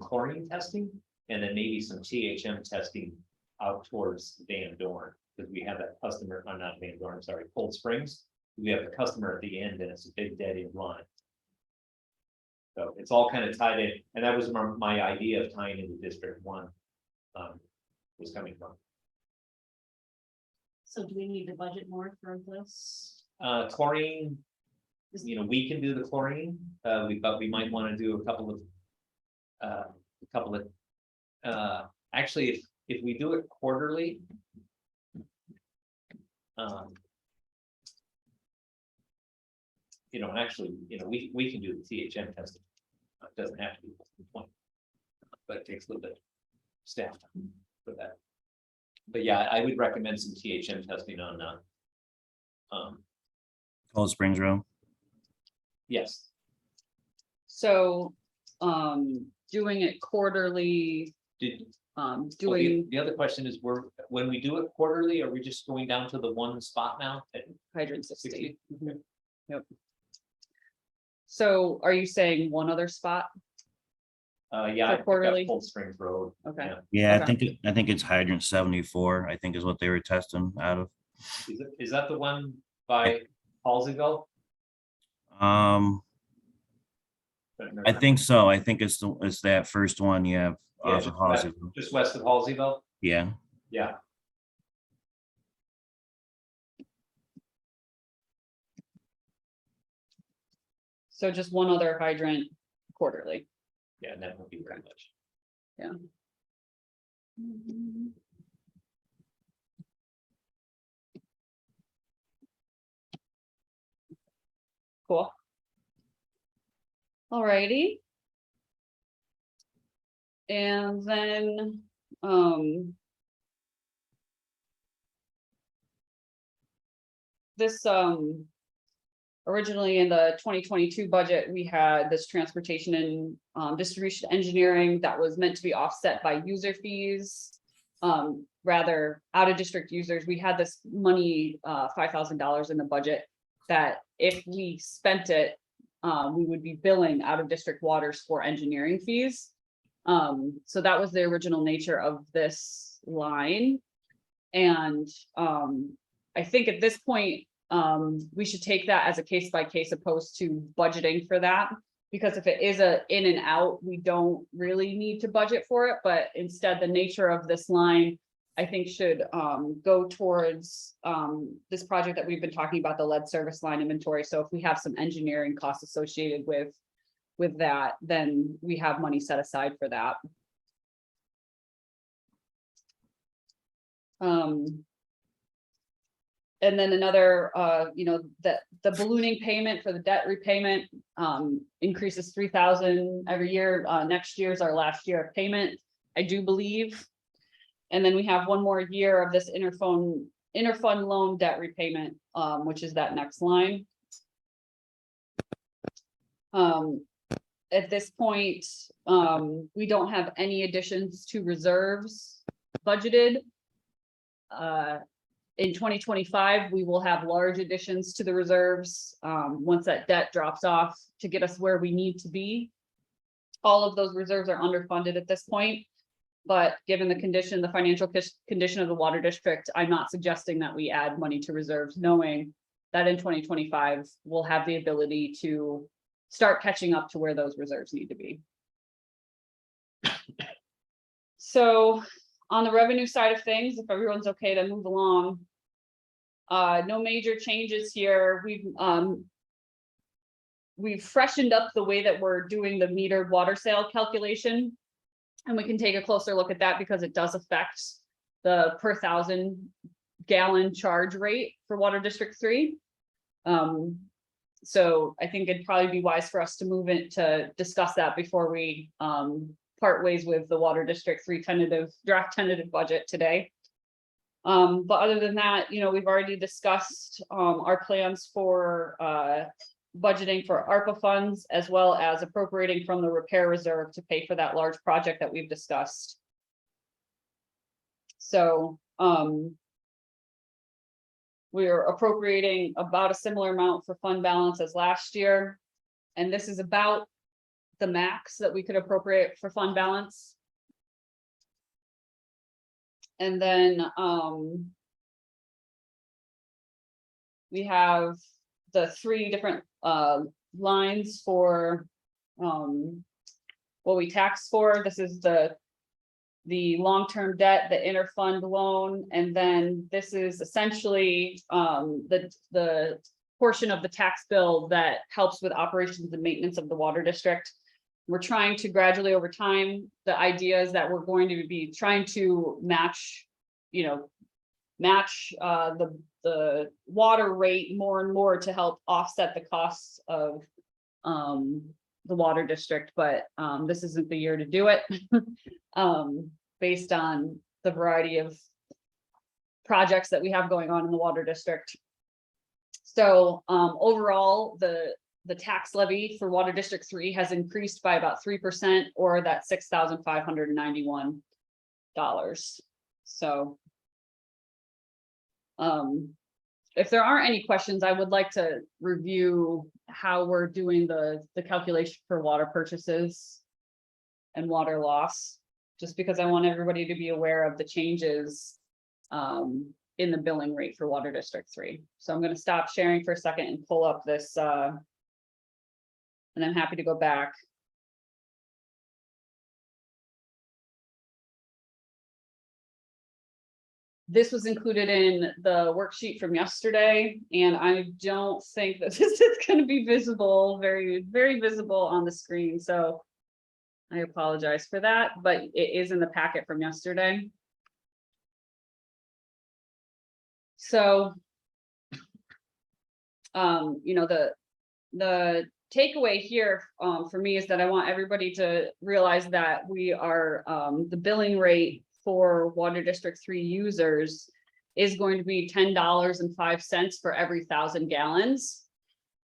chlorine testing, and then maybe some THM testing out towards Van Dorn, because we have that customer, I'm not Van Dorn, sorry, Cold Springs. We have the customer at the end, and it's a big dead end line. So it's all kind of tied in, and that was my idea of tying into District 1 was coming from. So do we need to budget more for this? Chlorine, we can do the chlorine, but we might want to do a couple of, actually, if we do it quarterly. Actually, we can do the THM testing. It doesn't have to be the point, but it takes a little bit of staff time for that. But yeah, I would recommend some THM testing on Cold Springs Road. Yes, So, doing it quarterly, did, um, well, doing the other question is, when we do it quarterly, are we just going down to the one spot now? hydrant 60. 60? Mhm. Yep. So are you saying one other spot? Yeah, For I picked up quarterly? Cold Springs Road. Okay. yeah. Yeah, Okay. I think it's hydrant 74, I think is what they were testing out of. Is that the one by Halseyville? Um, I think so. I think it's that first one you have Yeah, off of Halsey. just west of Halseyville, Yeah, yeah. So just one other hydrant quarterly. Yeah, and that won't be very much. Cool. Alrighty. And then, this, originally in the 2022 budget, we had this transportation and, distribution engineering that was meant to be offset by user fees. Rather out of district users, we had this money, $5,000 in the budget that if we spent it, we would be billing out of district waters for engineering fees. So that was the original nature of this line. And, I think at this point, we should take that as a case by case opposed to budgeting for that. Because if it is a in and out, we don't really need to budget for it, but instead the nature of this line, I think should go towards this project that we've been talking about, the lead service line inventory. So if we have some engineering costs associated with that, then we have money set aside for that. And then another, that the ballooning payment for the debt repayment increases 3,000 every year. Next year's our last year of payment, I do believe. And then we have one more year of this interfund loan debt repayment, which is that next line. At this point, we don't have any additions to reserves budgeted. In 2025, we will have large additions to the reserves, once that debt drops off to get us where we need to be. All of those reserves are underfunded at this point, but given the financial condition of the water district, I'm not suggesting that we add money to reserves, knowing that in 2025, we'll have the ability to start catching up to where those reserves need to be. So on the revenue side of things, if everyone's okay to move along. No major changes here. We've freshened up the way that we're doing the metered water sale calculation. And we can take a closer look at that because it does affect the per 1,000 gallon charge rate for Water District 3. So I think it'd probably be wise for us to move in to discuss that before we part ways with the Water District 3 draft tentative budget today. But other than that, we've already discussed our plans for budgeting for ARPA funds, as well as appropriating from the repair reserve to pay for that large project that we've discussed. So we're appropriating about a similar amount for fund balance as last year. And this is about the max that we could appropriate for fund balance. And then we have the 3 different lines for what we tax for. This is the long-term debt, the interfund loan, and then this is essentially the portion of the tax bill that helps with operations and maintenance of the water district. We're trying to gradually over time, the idea is that we're going to be trying to match the water rate more and more to help offset the costs of the water district, but this isn't the year to do it. Based on the variety of projects that we have going on in the water district. So overall, the tax levy for Water District 3 has increased by about 3%, or that $6,591. So if there aren't any questions, I would like to review how we're doing the calculation for water purchases and water loss, just because I want everybody to be aware of the changes in the billing rate for Water District 3. So I'm going to stop sharing for a second and pull up this, and I'm happy to go back. This was included in the worksheet from yesterday, and I don't think that this is going to be visible, very, very visible on the screen. So I apologize for that, but it is in the packet from yesterday. So, you know, the takeaway here for me is that I want everybody to realize that we are, the billing rate for Water District 3 users is going to be $10.05 for every 1,000 gallons.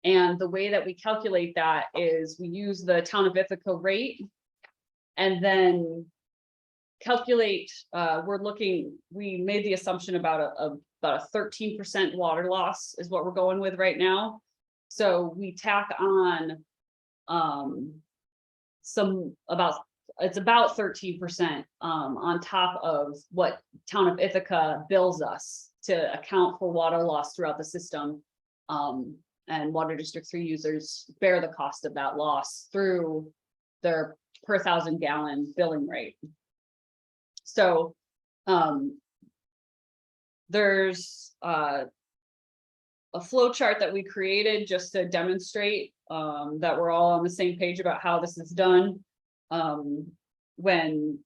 And the way that we calculate that is we use the Town of Ithaca rate and then calculate, we made the assumption about a 13% water loss is what we're going with right now. So we tack on it's about 13% on top of what Town of Ithaca bills us to account for water loss throughout the system. And Water District 3 users bear the cost of that loss through their per 1,000 gallon billing rate. So there's a flow chart that we created just to demonstrate that we're all on the same page about how this is done. When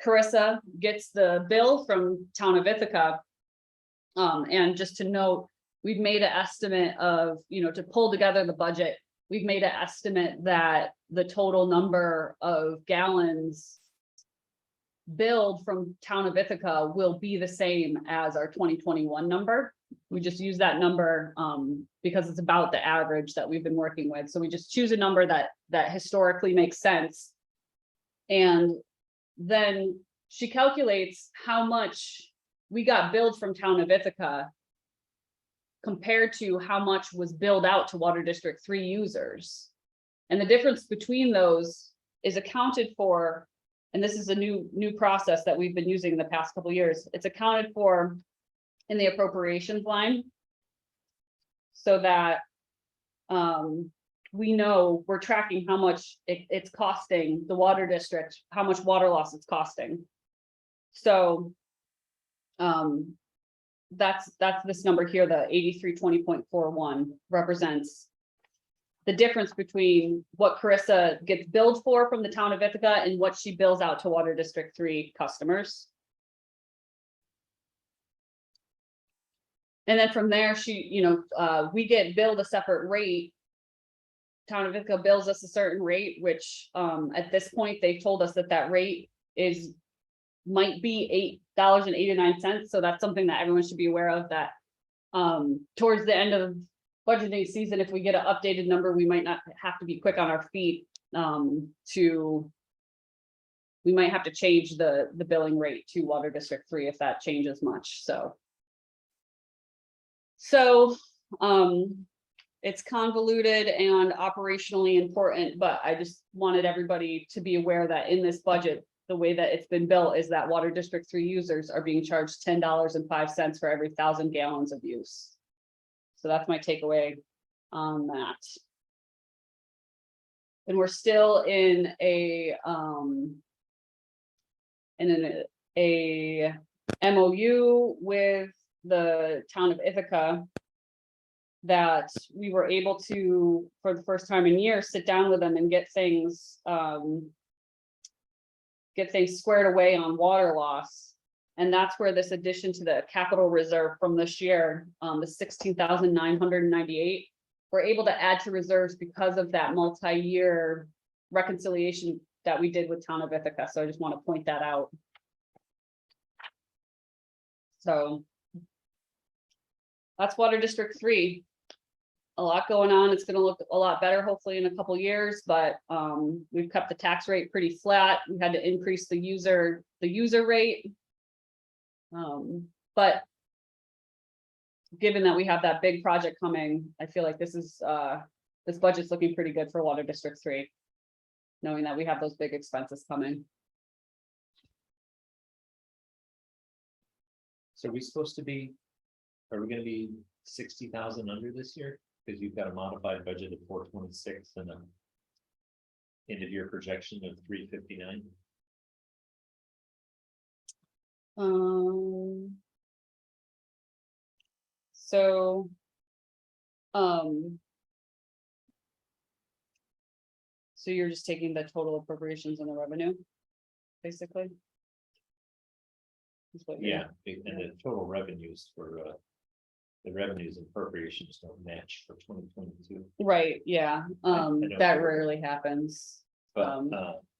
Carissa gets the bill from Town of Ithaca, and just to note, we've made an estimate of, you know, to pull together the budget, we've made an estimate that the total number of gallons billed from Town of Ithaca will be the same as our 2021 number. We just use that number because it's about the average that we've been working with. So we just choose a number that historically makes sense. And then she calculates how much we got billed from Town of Ithaca compared to how much was billed out to Water District 3 users. And the difference between those is accounted for, and this is a new process that we've been using in the past couple of years. It's accounted for in the appropriations line, so that we know we're tracking how much it's costing the water district, how much water loss it's costing. So that's this number here, the 8320.41 represents the difference between what Carissa gets billed for from the Town of Ithaca and what she bills out to Water District 3 customers. And then from there, we get billed a separate rate. Town of Ithaca bills us a certain rate, which at this point, they told us that rate might be $8.89. So that's something that everyone should be aware of, that towards the end of budgeting season, if we get an updated number, we might not have to be quick on our feet we might have to change the billing rate to Water District 3 if that changes much. So it's convoluted and operationally important, but I just wanted everybody to be aware that in this budget, the way that it's been built is that Water District 3 users are being charged $10.05 for every 1,000 gallons of use. So that's my takeaway on that. And we're still in a MOU with the Town of Ithaca that we were able to, for the first time in years, sit down with them and get things squared away on water loss. And that's where this addition to the capital reserve from this year, the 16,998, we're able to add to reserves because of that multi-year reconciliation that we did with Town of Ithaca. So I just want to point that out. So that's Water District 3. A lot going on. It's gonna look a lot better hopefully in a couple years, but we've kept the tax rate pretty flat. We had to increase the user rate. But given that we have that big project coming, I feel like this budget's looking pretty good for Water District 3. Knowing that we have those big expenses coming. So are we supposed to be, are we gonna be 60,000 under this year? Because you've got a modified budget of 426 and a end of year projection of 359. So. So you're just taking the total appropriations and the revenue, basically? Is what you're- Yeah, and the total revenues for the revenues and appropriations don't match for 2022. Right, yeah, know. that rarely happens. But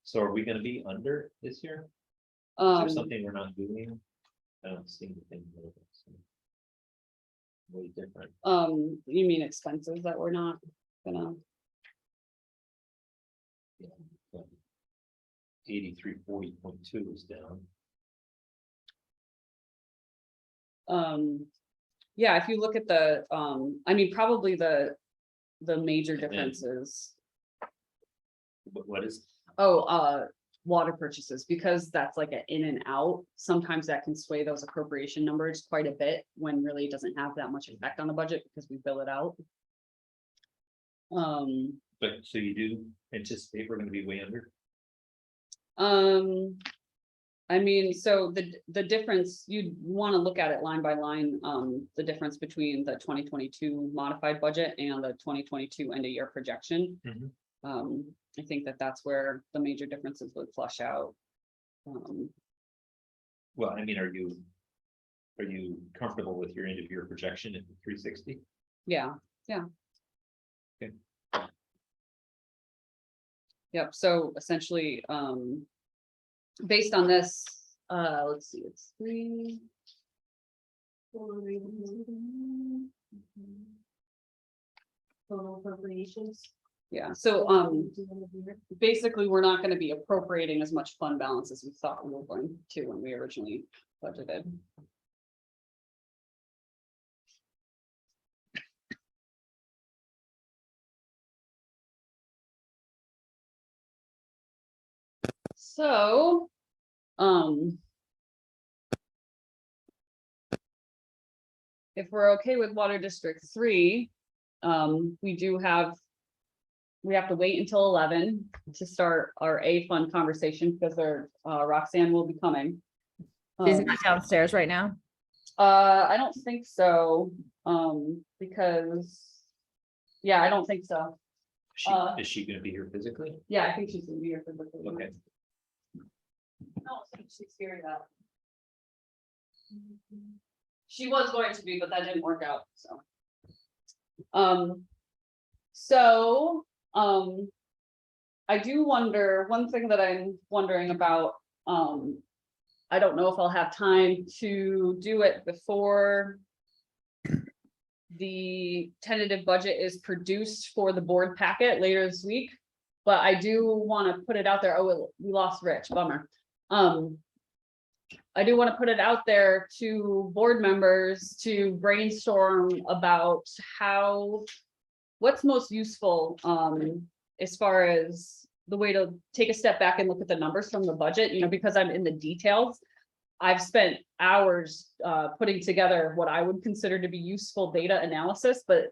so are we gonna be under this year? Is Um, there something we're not doing? I don't see anything. Way different. you mean expenses that we're not gonna, 8340.2 is down. yeah, if you look at the, I mean, probably the major And then- differences. What is, Water purchases, because that's like an in and out, sometimes that can sway those appropriation numbers quite a bit, when really it doesn't have that much effect on the budget, because we bill it out. but so you do anticipate we're gonna be way under? I mean, so the difference, you'd want to look at it line by line, the difference between the 2022 modified budget and the 2022 end of year projection. Mhm. I think that's where the major differences would flush out. Well, I mean, are you comfortable with your end of year projection at 360? Yeah. Okay. Yep, so essentially, based on this, let's see, it's 3. Total appropriations. Yeah, so, basically, we're not gonna be appropriating as much fund balance as we thought we were going to when we originally budgeted. So, if we're okay with Water District 3, we have to wait until 11 to start our A fund conversation, because Roxanne will be coming. She's not downstairs right now. I don't think so, because, yeah, I don't think so. Is she gonna be here physically? Yeah, I think she's gonna be here for the. Okay. No, she's here that. She was going to be, but that didn't work out, so. I do wonder, one thing that I'm wondering about, I don't know if I'll have time to do it before the tentative budget is produced for the board packet later this week, but I do want to put it out there. Oh, we lost Rich, bummer. I do want to put it out there to board members to brainstorm about what's most useful, as far as the way to take a step back and look at the numbers from the budget, because I'm in the details. I've spent hours putting together what I would consider to be useful data analysis, but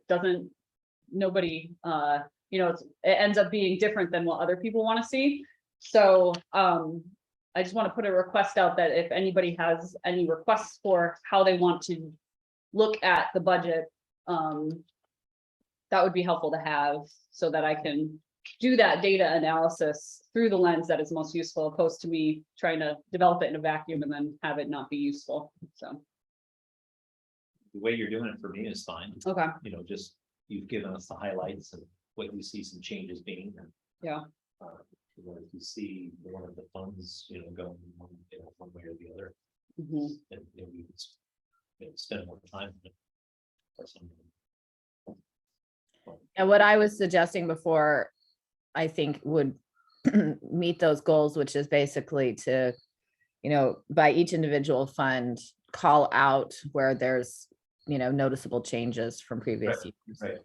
nobody, it ends up being different than what other people want to see. So I just want to put a request out that if anybody has any requests for how they want to look at the budget, that would be helpful to have, so that I can do that data analysis through the lens that is most useful, opposed to me trying to develop it in a vacuum and then have it not be useful. So, The way you're doing it for me is fine. okay, Just you've given us the highlights and what you see some changes being. Yeah. If you see one of the funds, going one way or the other, mhm, and we could spend more time on it. And what I was suggesting before, I think would meet those goals, which is basically to, by each individual fund, call out where there's, noticeable changes from previous years. Right.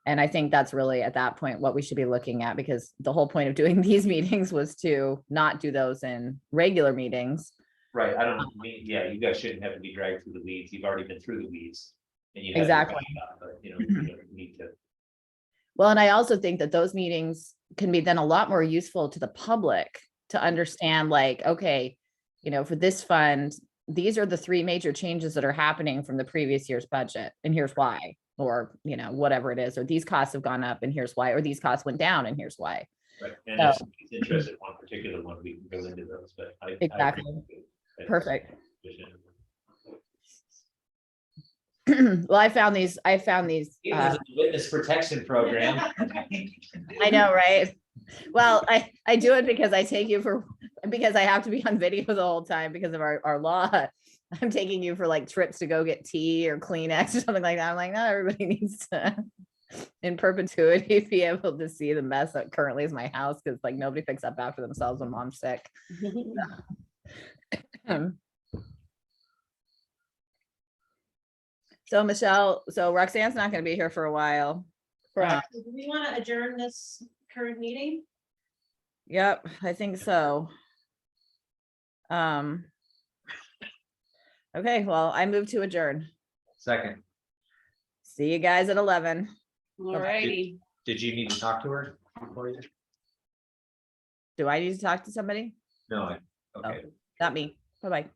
And I think that's really at that point what we should be looking at, because the whole point of doing these meetings was to not do those in regular meetings. Right, I don't mean, yeah, you guys shouldn't have to be dragged through the weeds. You've already been through the weeds. And you have your Exactly. backup, but you don't need to. Well, and I also think that those meetings can be then a lot more useful to the public to understand, like, okay, for this fund, these are the 3 major changes that are happening from the previous year's budget, and here's why, or, whatever it is, or these costs have gone up and here's why, or these costs went down and here's why. Right, and if somebody's interested in one particular one, we can go into those, but I. Exactly. That's Perfect. sufficient. Well, I found these, It was a witness protection program. I know, right? Well, I do it because because I have to be on video the whole time because of our law. I'm taking you for like trips to go get tea or Kleenex or something like that. I'm like, not everybody needs to in perpetuity be able to see the mess that currently is my house, because like nobody picks up after themselves when mom's sick. So Michelle, Roxanne's not going to be here for a while. Correct. Do we want to adjourn this current meeting? Yep, I think so. Okay, well, I move to adjourn. Second, See you guys at 11. Alrighty. did you need to talk to her? before you- Do I need to talk to somebody? No, okay. Not me. Bye-bye.